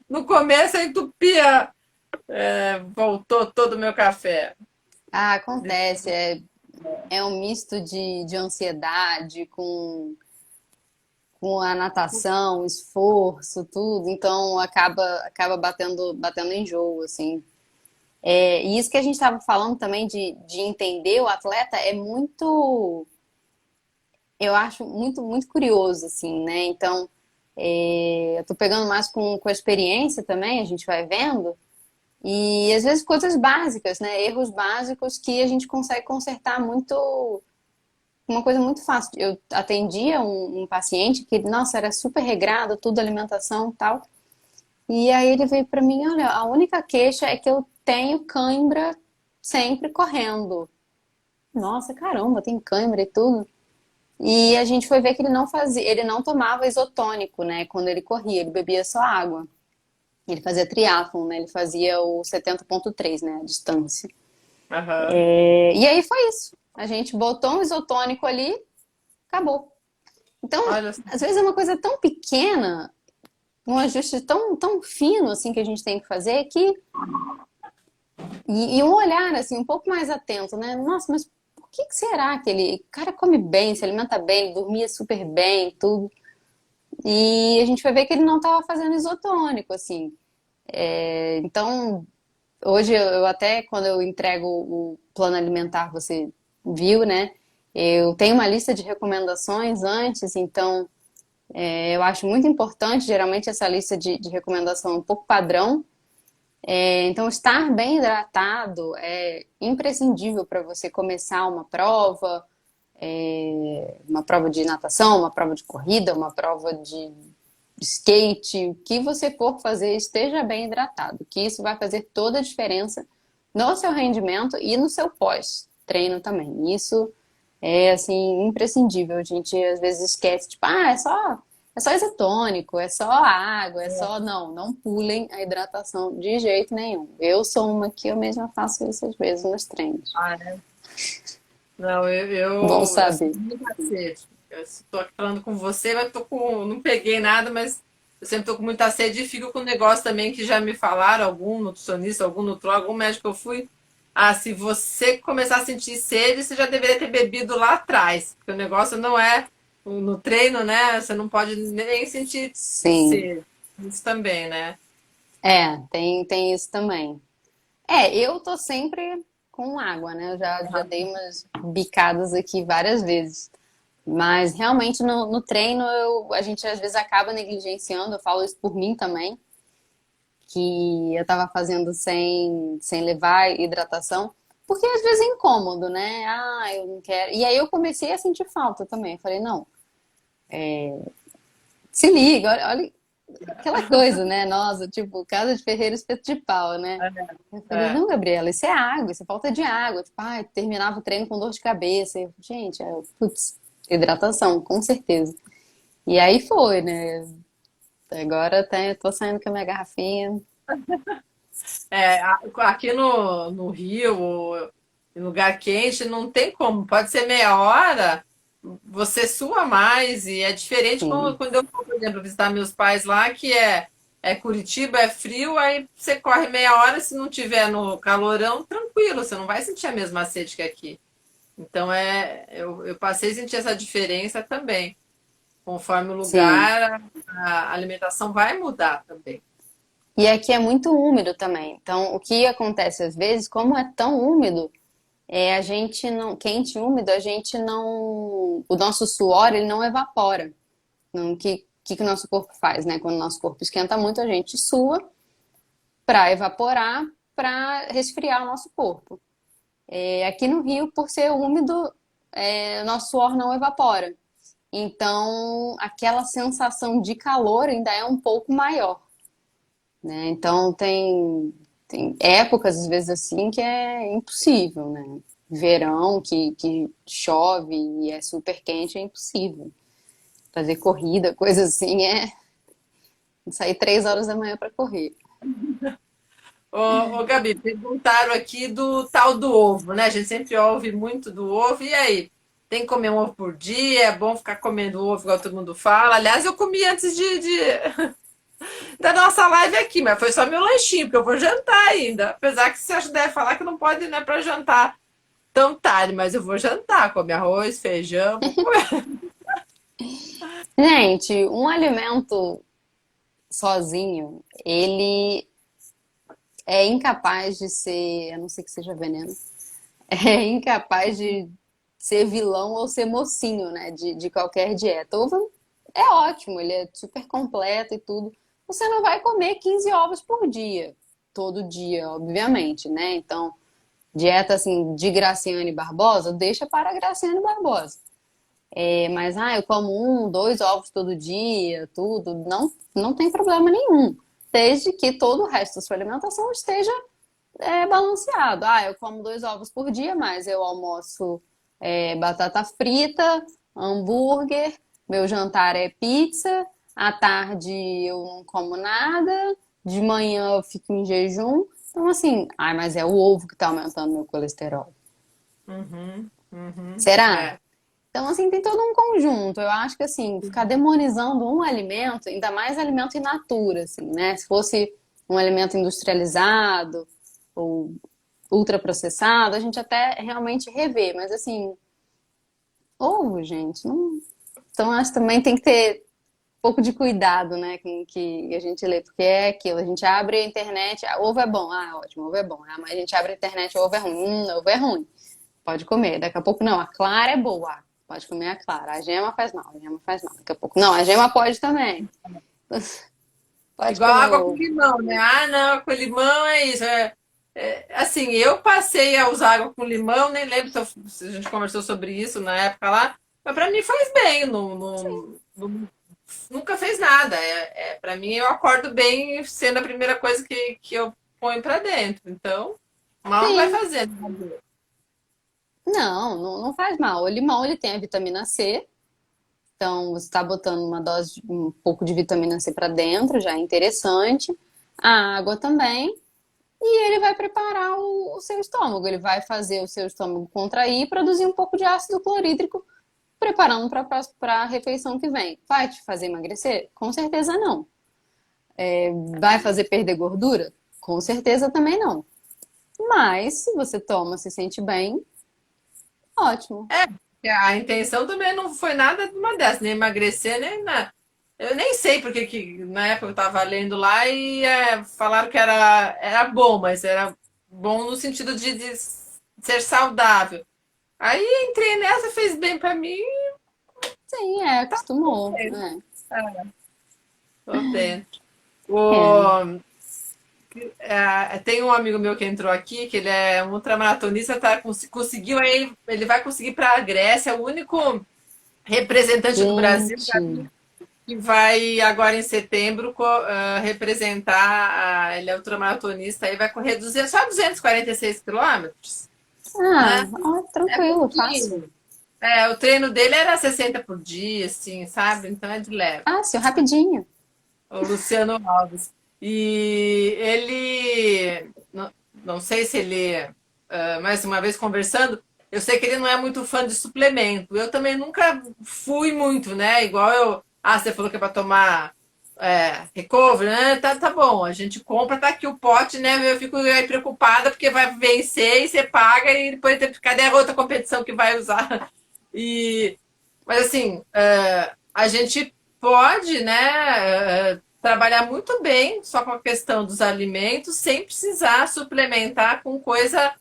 no começo eu entupia, voltou todo o meu café. Ah, acontece. É um misto de ansiedade com a natação, esforço, tudo. Então acaba batendo enjoo, assim. E isso que a gente estava falando também de entender o atleta é muito, eu acho muito curioso, assim, né? Então, eu tô pegando mais com a experiência também, a gente vai vendo. E às vezes coisas básicas, né? Erros básicos que a gente consegue consertar muito, uma coisa muito fácil. Eu atendia um paciente que, nossa, era super regrado, tudo alimentação e tal. E aí ele veio pra mim, olha, a única queixa é que eu tenho cãibra sempre correndo. Nossa, caramba, tem cãibra e tudo. E a gente foi ver que ele não fazia, ele não tomava isotônico, né? Quando ele corria, ele bebia só água. Ele fazia triatlon, né? Ele fazia o 70,3, né? A distância. Aham. E aí foi isso. A gente botou um isotônico ali, acabou. Então, Olha só. às vezes é uma coisa tão pequena, um ajuste tão fino assim que a gente tem que fazer que e um olhar assim um pouco mais atento, né? Nossa, mas por que será que ele, o cara come bem, se alimenta bem, ele dormia super bem, tudo. E a gente foi ver que ele não estava fazendo isotônico, assim. Então, hoje eu até, quando eu entrego o plano alimentar, você viu, né? Eu tenho uma lista de recomendações antes, então eu acho muito importante, geralmente essa lista de recomendação é um pouco padrão. Então, estar bem hidratado é imprescindível para você começar uma prova de natação, uma prova de corrida, uma prova de skate, o que você for fazer, esteja bem hidratado, que isso vai fazer toda a diferença no seu rendimento e no seu pós-treino também. Isso é assim imprescindível. A gente às vezes esquece, tipo, é só isotônico, é só água, é só não pulem a hidratação de jeito nenhum. Eu sou uma que eu mesma faço isso às vezes nos treinos. Ah, é. Não, Bom eu sou saber. muito sede. Eu estou aqui falando com você, mas não peguei nada, mas eu sempre estou com muita sede e fico com um negócio também que já me falaram, algum nutricionista, algum nutrólogo, algum médico que eu fui. Ah, se você começar a sentir sede, você já deveria ter bebido lá atrás, porque o negócio não é no treino, né? Você não pode nem sentir Sim, sede. Isso também, né? tem isso também. Eu tô sempre com água, né? Eu já dei umas bicadas aqui várias vezes. Mas realmente no treino a gente às vezes acaba negligenciando, eu falo isso por mim também, que eu tava fazendo sem levar hidratação, porque às vezes é incômodo, né? Ah, eu não quero. E aí eu comecei a sentir falta também. Eu falei, não, se liga, olha aquela coisa, né? Nossa, tipo, casa de ferreiro, espeto de pau, né? Eu falei, É. não, Gabriela, isso é água, isso é falta de água. Tipo, terminava o treino com dor de cabeça. Gente, putz, hidratação, com certeza. E aí foi, né? Agora tô saindo com a minha garrafinha. Aqui no Rio, em lugar quente, não tem como. Pode ser meia hora, você sua mais. E é diferente Sim, quando eu vou, por exemplo, visitar meus pais lá, que é Curitiba, é frio, aí você corre meia hora, se não tiver no calorão, tranquilo, você não vai sentir a mesma sede que aqui. Então eu passei a sentir essa diferença também. Conforme o sim. lugar, a alimentação vai mudar também. E aqui é muito úmido também. Então, o que acontece às vezes, como é tão úmido, a gente não, quente e úmido, a gente não, o nosso suor, ele não evapora. Não, que o nosso corpo faz, né? Quando o nosso corpo esquenta muito, a gente sua para evaporar, para resfriar o nosso corpo. Aqui no Rio, por ser úmido, nosso suor não evapora. Então, aquela sensação de calor ainda é um pouco maior, né? Então, tem épocas, às vezes, assim, que é impossível, né? Verão, que chove e é super quente, é impossível. Fazer corrida, coisa assim, sair 3 horas da manhã para correr. Ô, Gabi, perguntaram aqui do tal do ovo, né? A gente sempre ouve muito do ovo. E aí? Tem que comer um ovo por dia? É bom ficar comendo ovo, igual todo mundo fala? Aliás, eu comi antes da nossa live aqui, mas foi só meu lanchinho, porque eu vou jantar ainda. Apesar que você deve falar que não pode, né, para jantar tão tarde, mas eu vou jantar, comer arroz, feijão, vou comer. Gente, um alimento sozinho, ele é incapaz de ser, a não ser que seja veneno, é incapaz de ser vilão ou ser mocinho, né? De qualquer dieta. Ovo é ótimo, ele é super completo e tudo. Você não vai comer 15 ovos por dia, todo dia, obviamente, né? Então, dieta assim de Graciane Barbosa, deixa para a Graciane Barbosa. Mas eu como 2 ovos todo dia, tudo, não tem problema nenhum. Desde que todo o resto da sua alimentação esteja balanceado. Eu como 2 ovos por dia, mas eu almoço batata frita, hambúrguer, meu jantar é pizza, à tarde eu não como nada, de manhã eu fico em jejum. Então, assim, mas é o ovo que tá aumentando meu colesterol. Uhum, uhum, Será? é. Então, assim, tem todo um conjunto. Eu acho que, assim, ficar demonizando um alimento, ainda mais alimento in natura, assim, né? Se fosse um alimento industrializado ou ultraprocessado, a gente até realmente revê. Mas, assim, ovo, gente, não... Então, acho que também tem que ter um pouco de cuidado, né, com o que a gente lê. Porque é aquilo, a gente abre a internet, ovo é bom, ótimo, ovo é bom. Mas a gente abre a internet, ovo é ruim, ovo é ruim. Pode comer. Daqui a pouco, não, a clara é boa. Pode comer a clara. A gema faz mal, a gema faz mal. Daqui a pouco, não, a gema pode também. Pode Igual comer água com ovo. limão, né? Ah, não, com limão é isso. Assim, eu passei a usar água com limão, nem lembro se a gente conversou sobre isso na época lá, mas para mim faz bem, nunca fez nada. Para mim, eu acordo bem sendo a primeira coisa que eu ponho para dentro. Então, mal não vai Sim. fazer. Não faz mal. O limão, ele tem a vitamina C. Então, você está botando uma dose, um pouco de vitamina C para dentro, já é interessante. A água também. E ele vai preparar o seu estômago. Ele vai fazer o seu estômago contrair e produzir um pouco de ácido clorídrico, preparando para a refeição que vem. Vai te fazer emagrecer? Com certeza não. Vai fazer perder gordura? Com certeza também não. Mas, se você toma, se sente bem, ótimo. A intenção também não foi nada de uma dessas, nem emagrecer, nem nada. Eu nem sei porque que na época eu estava lendo lá e falaram que era bom, mas era bom no sentido de ser saudável. Aí entrei nessa, fez bem para mim, Sim, acostumou. tô dentro. É. Tem um amigo meu que entrou aqui, que ele é um ultramaratonista, conseguiu aí, ele vai conseguir para a Grécia, o único representante do Brasil Gente, que vai agora em setembro representar, ele é ultramaratonista, aí vai correr só 246 quilômetros, né? É tranquilo, fácil. pouquinho. O treino dele era 60 por dia, assim, sabe? Então é de leve. Fácil, rapidinho. O Luciano Alves. E ele, não sei se ele, mais uma vez conversando, eu sei que ele não é muito fã de suplemento. Eu também nunca fui muito, né? Igual eu. Você falou que é para tomar recovery, né? Tá bom, a gente compra, tá aqui o pote, né? Eu fico aí preocupada porque vai vencer e você paga e depois tem que ficar, cadê a outra competição que vai usar? Mas assim, a gente pode, né, trabalhar muito bem só com a questão dos alimentos, sem precisar suplementar com coisa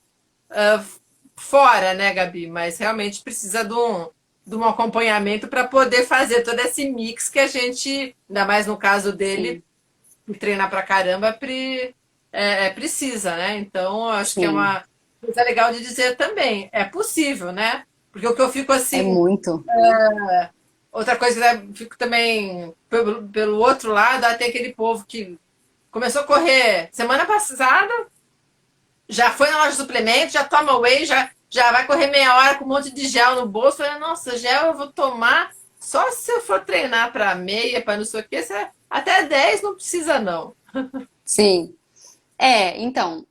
fora, né, Gabi? Mas realmente precisa de um acompanhamento para poder fazer todo esse mix que a gente, ainda mais no caso dele, Sim. treinar pra caramba, precisa, né? Então, eu acho que é Sim, uma coisa legal de dizer também. É possível, né? Porque o que eu fico é assim, muito. outra coisa, né, fico também pelo outro lado, tem aquele povo que começou a correr semana passada, já foi na loja de suplemento, já toma whey, já vai correr meia hora com um monte de gel no bolso. Falei, nossa, gel eu vou tomar só se eu for treinar para meia, para não sei o quê. Até 10 não precisa, não. Sim. Então,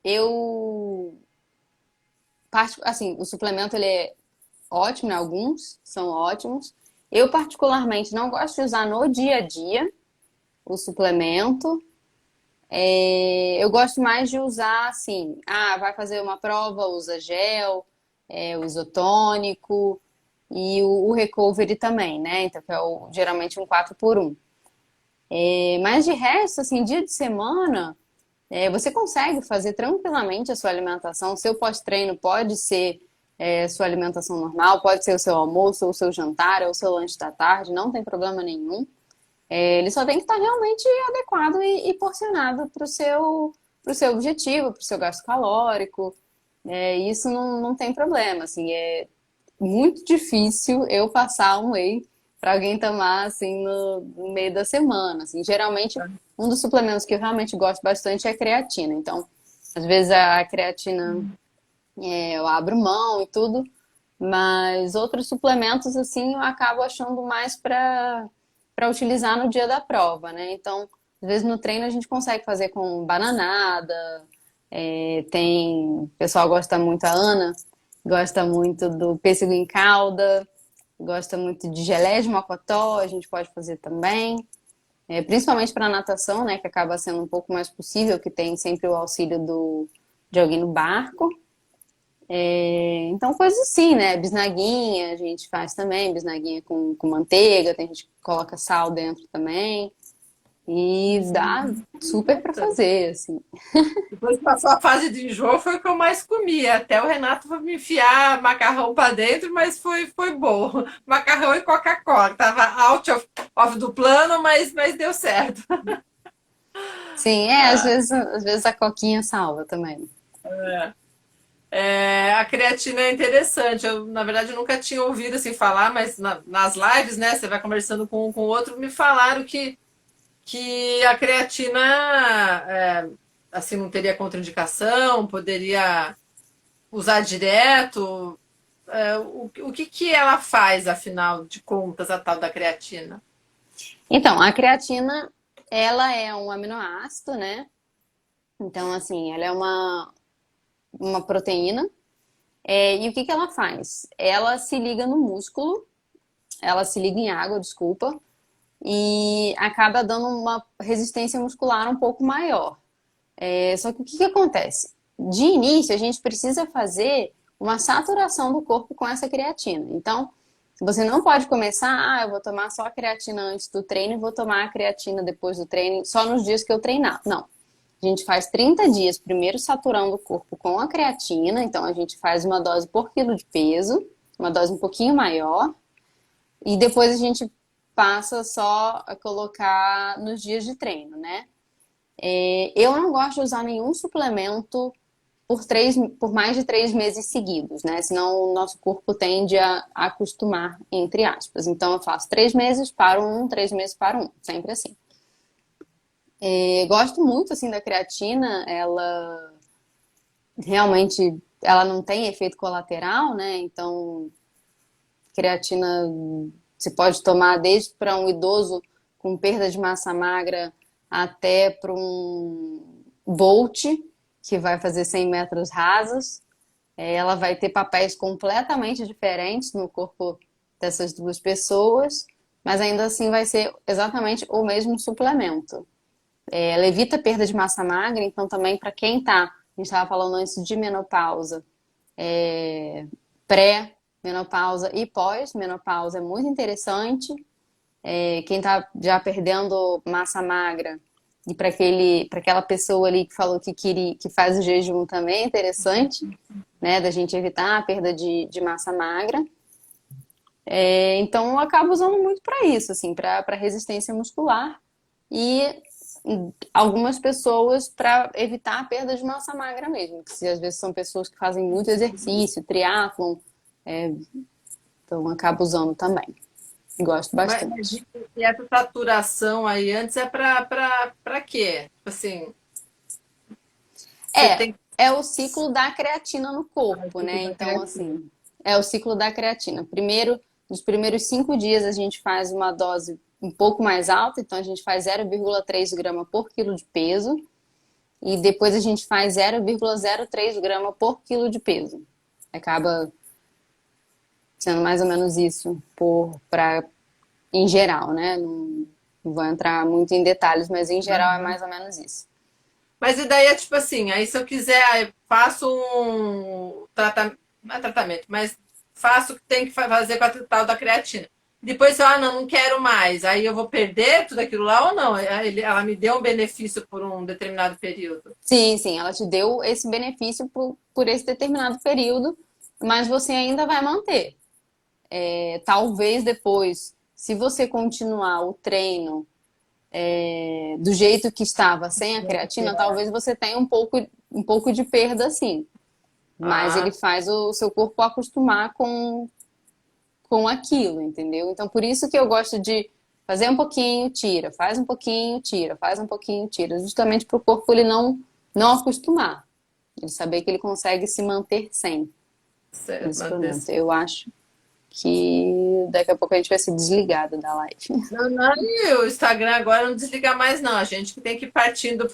assim, o suplemento ele é ótimo, né? Alguns são ótimos. Eu particularmente não gosto de usar no dia a dia o suplemento. Eu gosto mais de usar assim, vai fazer uma prova, usa gel, o isotônico e o recovery também, né? Então, que é geralmente um 4 por 1. Mas de resto, assim, dia de semana, você consegue fazer tranquilamente a sua alimentação. O seu pós-treino pode ser sua alimentação normal, pode ser o seu almoço, ou o seu jantar, ou o seu lanche da tarde, não tem problema nenhum. Ele só tem que estar realmente adequado e porcionado pro seu objetivo, para o seu gasto calórico. Isso não tem problema, assim, é muito difícil eu passar um whey para alguém tomar assim no meio da semana. Assim, geralmente, um dos suplementos que eu realmente gosto bastante é a creatina. Então, às vezes a creatina eu abro mão e tudo, mas outros suplementos assim eu acabo achando mais para utilizar no dia da prova, né? Então, às vezes no treino a gente consegue fazer com bananada, o pessoal gosta muito, a Ana gosta muito do pêssego em calda, gosta muito de gelé de mocotó, a gente pode fazer também. Principalmente para natação, né, que acaba sendo um pouco mais possível, que tem sempre o auxílio de alguém no barco. Então, coisas assim, né? Bisnaguinha, a gente faz também, bisnaguinha com manteiga, tem gente que coloca sal dentro também. E dá super para fazer, assim. Depois que passou a fase de enjoo, foi o que eu mais comia. Até o Renato foi me enfiar macarrão para dentro, mas foi bom. Macarrão e Coca-Cola. Tava out of do plano, mas deu certo. Sim, às vezes a coquinha salva também. A creatina é interessante. Eu, na verdade, eu nunca tinha ouvido assim falar, mas nas lives, né? Você vai conversando com um com o outro, me falaram que a creatina assim não teria contraindicação, poderia usar direto. O que ela faz, afinal de contas, a tal da creatina? Então, a creatina, ela é um aminoácido, né? Então, assim, ela é uma proteína. E o que ela faz? Ela se liga no músculo, ela se liga em água, desculpa, e acaba dando uma resistência muscular um pouco maior. Só que o que acontece? De início, a gente precisa fazer uma saturação do corpo com essa creatina. Então, você não pode começar, eu vou tomar só a creatina antes do treino e vou tomar a creatina depois do treino, só nos dias que eu treinar. Não. A gente faz 30 dias primeiro saturando o corpo com a creatina, então a gente faz uma dose por quilo de peso, uma dose um pouquinho maior, e depois a gente passa só a colocar nos dias de treino, né? Eu não gosto de usar nenhum suplemento por mais de 3 meses seguidos, né? Senão o nosso corpo tende a acostumar, entre aspas. Então eu faço 3 meses, paro um, 3 meses, paro um, sempre assim. Gosto muito assim da creatina, ela realmente ela não tem efeito colateral, né? Então creatina você pode tomar desde para um idoso com perda de massa magra até para um Bolt que vai fazer 100 metros rasos. Ela vai ter papéis completamente diferentes no corpo dessas duas pessoas, mas ainda assim vai ser exatamente o mesmo suplemento. Ela evita a perda de massa magra, então também para quem tá, a gente estava falando antes de menopausa, pré-menopausa e pós-menopausa é muito interessante. Quem tá já perdendo massa magra e para aquela pessoa ali que falou que queria, que faz o jejum também é interessante, né, da gente evitar a perda de massa magra. Então eu acabo usando muito para isso, assim, para resistência muscular e algumas pessoas para evitar a perda de massa magra mesmo. Que se às vezes são pessoas que fazem muito exercício, triatlon, é, então acabo usando também. Gosto Mas bastante. e essa saturação aí antes é pra quê? Tipo assim, você É, tem que é o ciclo da creatina no corpo, fazer né? da Então, creatina. assim, é o ciclo da creatina. Primeiro, nos primeiros 5 dias a gente faz uma dose um pouco mais alta, então a gente faz 0,3 grama por quilo de peso, e depois a gente faz 0,03 grama por quilo de peso. Acaba sendo mais ou menos isso em geral, né? Não vou entrar muito em detalhes, mas em geral é mais ou menos isso. Mas e daí é tipo assim, aí se eu quiser, aí faço um tratamento, não é tratamento, mas faço o que tem que fazer com a tal da creatina. Depois eu, não quero mais. Aí eu vou perder tudo aquilo lá ou não? Ela me deu um benefício por um determinado período. Sim, sim, ela te deu esse benefício por esse determinado período, mas você ainda vai manter. Talvez depois, se você continuar o treino do jeito que estava sem a creatina, talvez você tenha um pouco de perda, sim. Mas ele Ah, faz o seu corpo acostumar com aquilo, entendeu? Então, por isso que eu gosto de fazer um pouquinho, tira, faz um pouquinho, tira, faz um pouquinho, tira, justamente para o corpo ele não acostumar. Ele saber que ele consegue se manter sem certo, ele suplemento. Eu acho que daqui a pouco a gente vai ser desligado da live. não, não, e o Instagram agora não desliga mais, não. A gente que tem que ir partindo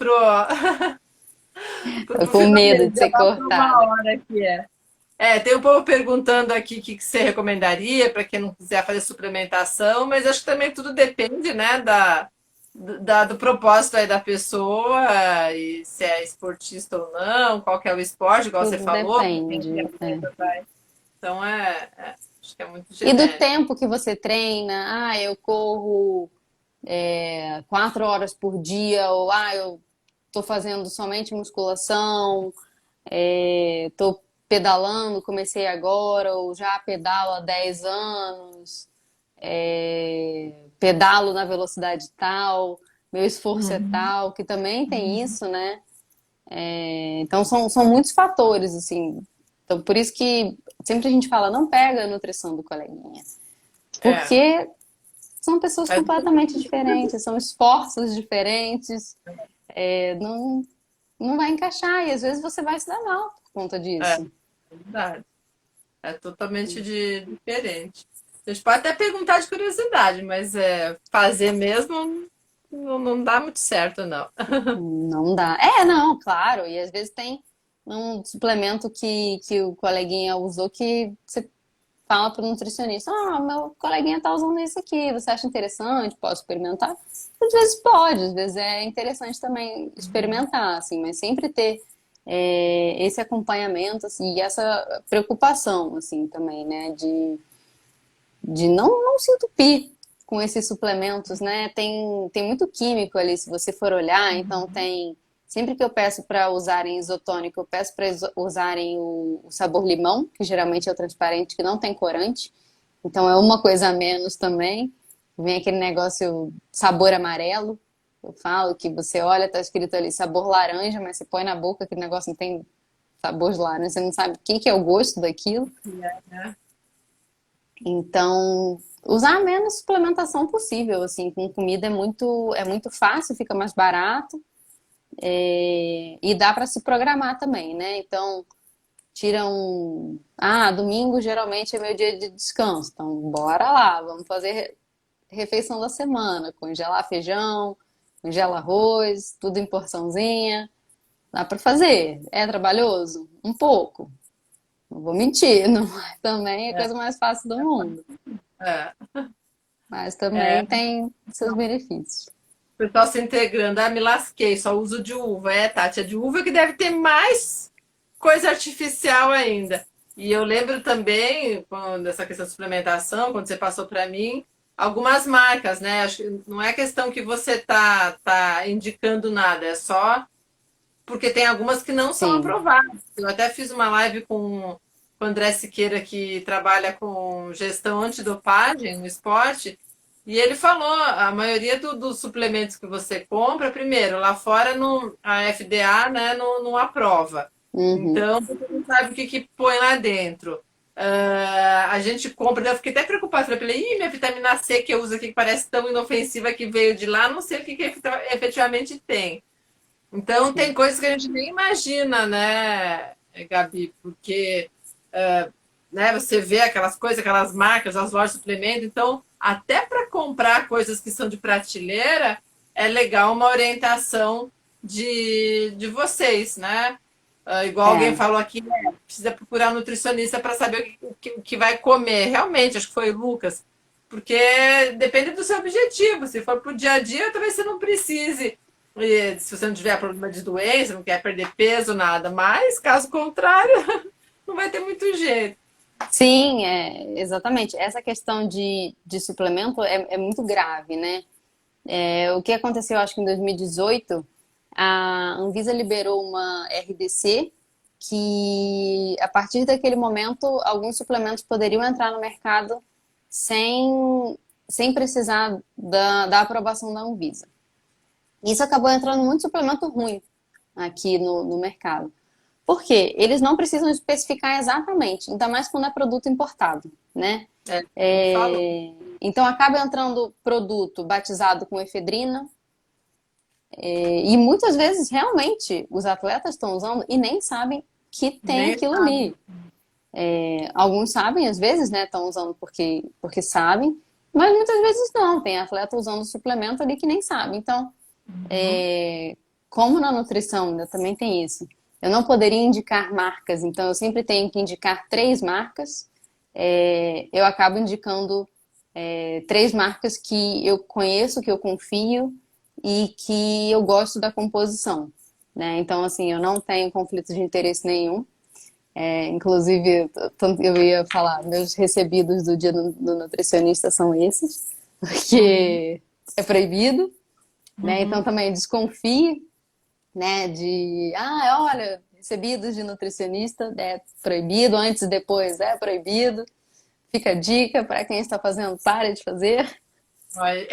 Tô pro com medo finalmente, de já ser tá por uma cortada. hora que é. Tem um povo perguntando aqui o que você recomendaria para quem não quiser fazer suplementação, mas acho que também tudo depende, né, do propósito aí da pessoa, e se é esportista ou não, qual que é o esporte, igual você Tudo falou, quem que depende. atleta vai. Então acho que é muito E do genérico. tempo que você treina, eu corro 4 horas por dia, ou eu tô fazendo somente musculação, tô pedalando, comecei agora, ou já pedalo há 10 anos, pedalo na velocidade tal, meu esforço é Uhum. tal, que também tem isso, né? Então são muitos fatores, assim. Então por isso que sempre a gente fala, não pega a nutrição do coleguinha. É, Porque são pessoas mas completamente diferentes, são esforços diferentes, não, não vai encaixar, e às vezes você vai se dar mal por conta é disso. verdade. É totalmente diferente. A gente pode até perguntar de curiosidade, mas fazer mesmo não dá muito certo, não. Não dá. Não, claro. E às vezes tem um suplemento que o coleguinha usou que você fala para o nutricionista: meu coleguinha tá usando isso aqui, você acha interessante? Posso experimentar? Às vezes pode, às vezes é interessante também experimentar, assim, mas sempre ter esse acompanhamento, assim, e essa preocupação, assim, também, né, de não se entupir com esses suplementos, né? Tem muito químico ali, se você for olhar, então tem. Sempre que eu peço para usarem isotônico, eu peço para usarem o sabor limão, que geralmente é o transparente, que não tem corante. Então é uma coisa a menos também. Vem aquele negócio sabor amarelo. Eu falo que você olha, tá escrito ali sabor laranja, mas você põe na boca, aquele negócio não tem sabor de laranja, você não sabe o que que é o gosto daquilo. Né? Então, usar a menos suplementação possível, assim, com comida é muito fácil, fica mais barato, e dá para se programar também, né? Então, tira domingo geralmente é meu dia de descanso, então bora lá, vamos fazer refeição da semana, congelar feijão, congela arroz, tudo em porçãozinha, dá para fazer. É trabalhoso? Um pouco, não vou mentir, não é também a É, coisa mais fácil do mundo. é, Mas é. também tem seus benefícios. O pessoal se integrando, me lasquei, só uso de uva. Tati, é de uva que deve ter mais coisa artificial ainda. E eu lembro também, dessa questão de suplementação, quando você passou para mim, algumas marcas, né? Acho que não é questão que você tá indicando nada, é só porque tem algumas que não são Sim, aprovadas. Eu até fiz uma live com o André Siqueira, que trabalha com gestão antidopagem no esporte, E ele falou, a maioria dos suplementos que você compra, primeiro, lá fora não, a FDA, né, não aprova. Uhum. Então, você não sabe o que, que põe lá dentro. A gente compra, eu fiquei até preocupada. Falei, minha vitamina C que eu uso aqui, que parece tão inofensiva que veio de lá, não sei o que, que efetivamente tem. Então, tem Sim. coisas que a gente nem imagina, né, Gabi? Porque né, você vê aquelas coisas, aquelas marcas, as lojas de suplemento. Então, até para comprar coisas que são de prateleira, é legal uma orientação de vocês, né? Igual alguém É, falou aqui, né, precisa procurar um nutricionista para saber o que vai comer. Realmente, acho que foi o Lucas. Porque depende do seu objetivo. Se for para o dia a dia, talvez você não precise. E se você não tiver problema de doença, não quer perder peso, nada. Mas, caso contrário, não vai ter muito jeito. sim, exatamente. Essa questão de suplemento é muito grave, né? O que aconteceu, acho que em 2018, a Anvisa liberou uma RDC que, a partir daquele momento, alguns suplementos poderiam entrar no mercado sem, sem precisar da aprovação da Anvisa. Isso acabou entrando muito suplemento ruim aqui no mercado. Por quê? Eles não precisam especificar exatamente, ainda mais quando é produto importado, né? É, me falou. Então acaba entrando produto batizado com efedrina, e muitas vezes realmente os atletas estão usando e nem sabem que tem Nem aquilo sabe. ali. Alguns sabem, às vezes, né? Estão usando porque sabem, mas muitas vezes não. Tem atleta usando suplemento ali que nem sabe. Então, Uhum. como na nutrição ainda também tem isso, eu não poderia indicar marcas, então eu sempre tenho que indicar três marcas. Eu acabo indicando três marcas que eu conheço, que eu confio e que eu gosto da composição, né? Então, assim, eu não tenho conflito de interesse nenhum. Inclusive, eu ia falar, meus recebidos do dia do nutricionista são esses, Uhum. porque é proibido, né? Então Uhum. também desconfie, né? Olha, recebidos de nutricionista é proibido, antes e depois é proibido. Fica a dica para quem está fazendo, pare de fazer. Vai.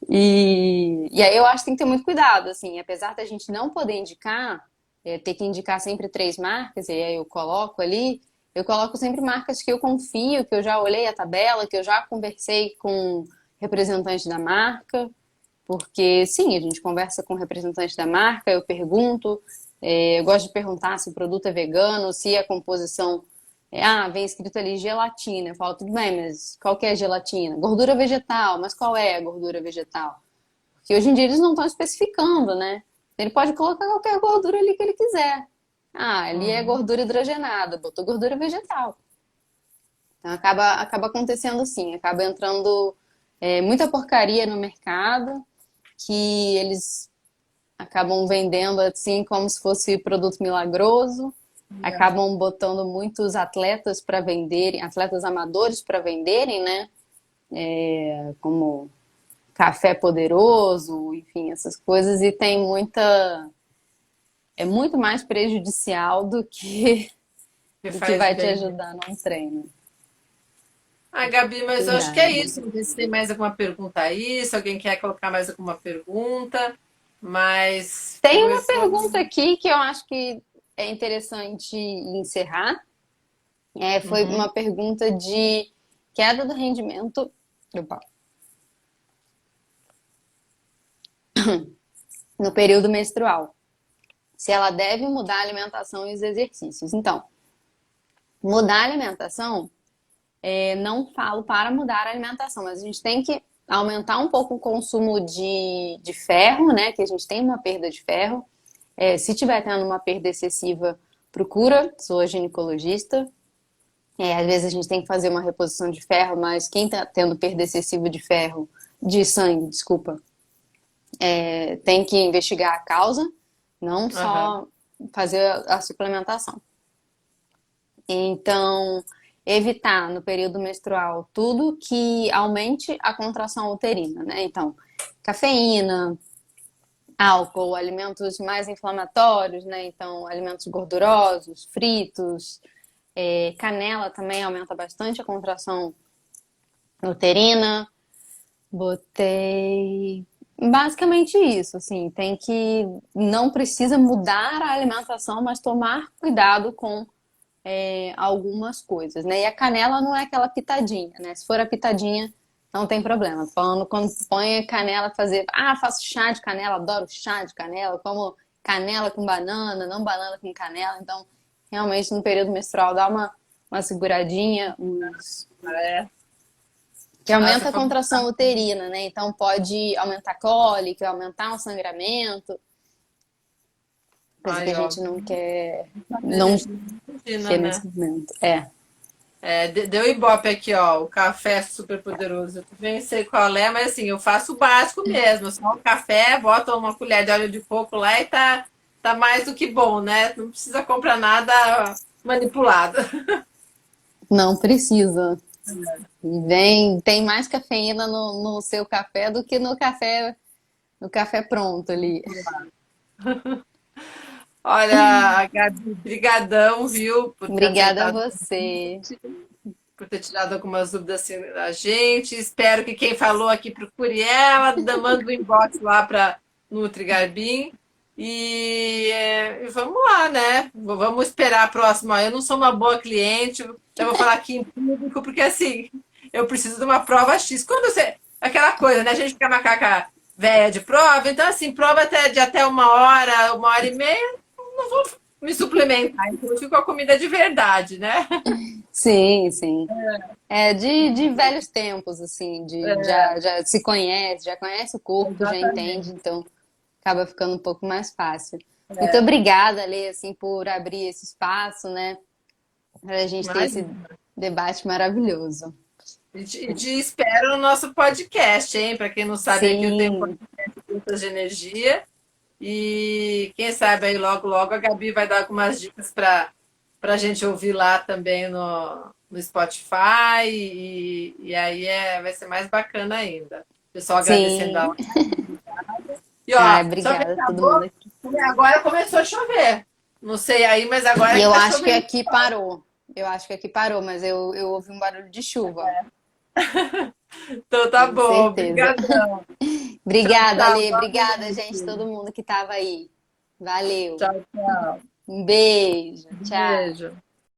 E aí eu acho que tem que ter muito cuidado, assim, apesar da gente não poder indicar, ter que indicar sempre três marcas, e aí eu coloco sempre marcas que eu confio, que eu já olhei a tabela, que eu já conversei com representante da marca, porque sim, a gente conversa com o representante da marca, eu pergunto, eu gosto de perguntar se o produto é vegano, se a composição vem escrito ali gelatina. Eu falo, tudo bem, mas qual que é a gelatina? Gordura vegetal, mas qual é a gordura vegetal? Porque hoje em dia eles não estão especificando, né? Ele pode colocar qualquer gordura ali que ele quiser. Ali é Uhum. gordura hidrogenada, botou gordura vegetal. Então acaba acontecendo assim, acaba entrando muita porcaria no mercado que eles acabam vendendo assim como se fosse produto milagroso, É. acabam botando muitos atletas para venderem, atletas amadores para venderem, né? Como café poderoso, enfim, essas coisas, e tem muita. É muito mais prejudicial do que, Que do que faz vai te bem. ajudar num treino. Gabi, mas eu acho que é Cuidado. isso. Não sei se tem mais alguma pergunta aí, se alguém quer colocar mais alguma pergunta, mas Tem foi, uma foi... pergunta aqui que eu acho que é interessante encerrar. Foi Uhum. uma pergunta de queda do rendimento. Opa. No período menstrual. Se ela deve mudar a alimentação e os exercícios. Então, mudar a alimentação, não falo para mudar a alimentação, mas a gente tem que aumentar um pouco o consumo de ferro, né? Que a gente tem uma perda de ferro. Se tiver tendo uma perda excessiva, procura sua ginecologista. Às vezes a gente tem que fazer uma reposição de ferro, mas quem está tendo perda excessiva de ferro, de sangue, desculpa, tem que investigar a causa, não Aham. só fazer a suplementação. Então, evitar no período menstrual tudo que aumente a contração uterina, né? Então, cafeína, álcool, alimentos mais inflamatórios, né? Então, alimentos gordurosos, fritos, canela também aumenta bastante a contração Luterina, botei basicamente isso, assim, tem que não precisa mudar a alimentação, mas tomar cuidado com algumas coisas, né? E a canela não é aquela pitadinha, né? Se for a pitadinha, não tem problema. Tô falando quando põe a canela fazer, faço chá de canela, adoro chá de canela, como canela com banana, não banana com canela, então realmente no período menstrual dá uma seguradinha, É. que Ah, se aumenta a for... contração uterina, né? Então pode aumentar a cólica, aumentar o sangramento, coisa que Ai, a ó, gente não quer, não imagina, ter né? nesse momento. É. É, deu Ibope aqui, ó, o café super poderoso. Eu nem sei qual é, mas assim, eu faço o básico mesmo. Só o café, boto uma colher de óleo de coco lá e tá mais do que bom, né? Não precisa comprar nada manipulado. Não precisa. E tem mais cafeína no seu café do que no café pronto ali. Olha, Gabi, brigadão, viu, por ter Obrigada a aceitado, você. por ter tirado algumas dúvidas assim, da gente. Espero que quem falou aqui procure ela, manda um inbox lá para Nutri Garbim. E vamos lá, né? Vamos esperar a próxima. Eu não sou uma boa cliente, eu vou falar aqui em público, porque assim, eu preciso de uma prova X. Quando você. Aquela coisa, né? A gente fica macaca velha de prova, então assim, prova até de até uma hora e meia, não vou me suplementar, então eu fico com a comida de verdade, né? Sim, sim. É de velhos tempos, assim, já se conhece, já conhece o corpo, já entende, Exatamente. então acaba ficando um pouco mais fácil. Muito obrigada, Lê, assim, por abrir esse espaço, né? Para a gente ter Mas, esse debate maravilhoso. e te espero no nosso podcast, hein? Para quem não sabe, aqui eu tenho um Sim, podcast de frutas de energia. E quem sabe aí logo, logo a Gabi vai dar algumas dicas para a gente ouvir lá também no Spotify. E aí vai ser mais bacana ainda. Pessoal agradecendo a sim. aula. E Ai, ó, só que obrigada a todo mundo acabou, aqui. agora começou a chover. Não sei aí, mas agora E que eu tá acho que chovendo. aqui parou. Eu acho que aqui parou, mas eu ouvi um barulho de chuva, Então tá tenho bom. certeza. Obrigadão. Tchau, Obrigada, tchau. Lê. Boa Obrigada, gente, noite. todo mundo que estava aí. Valeu. Tchau, tchau. Um beijo. Tchau. Beijo.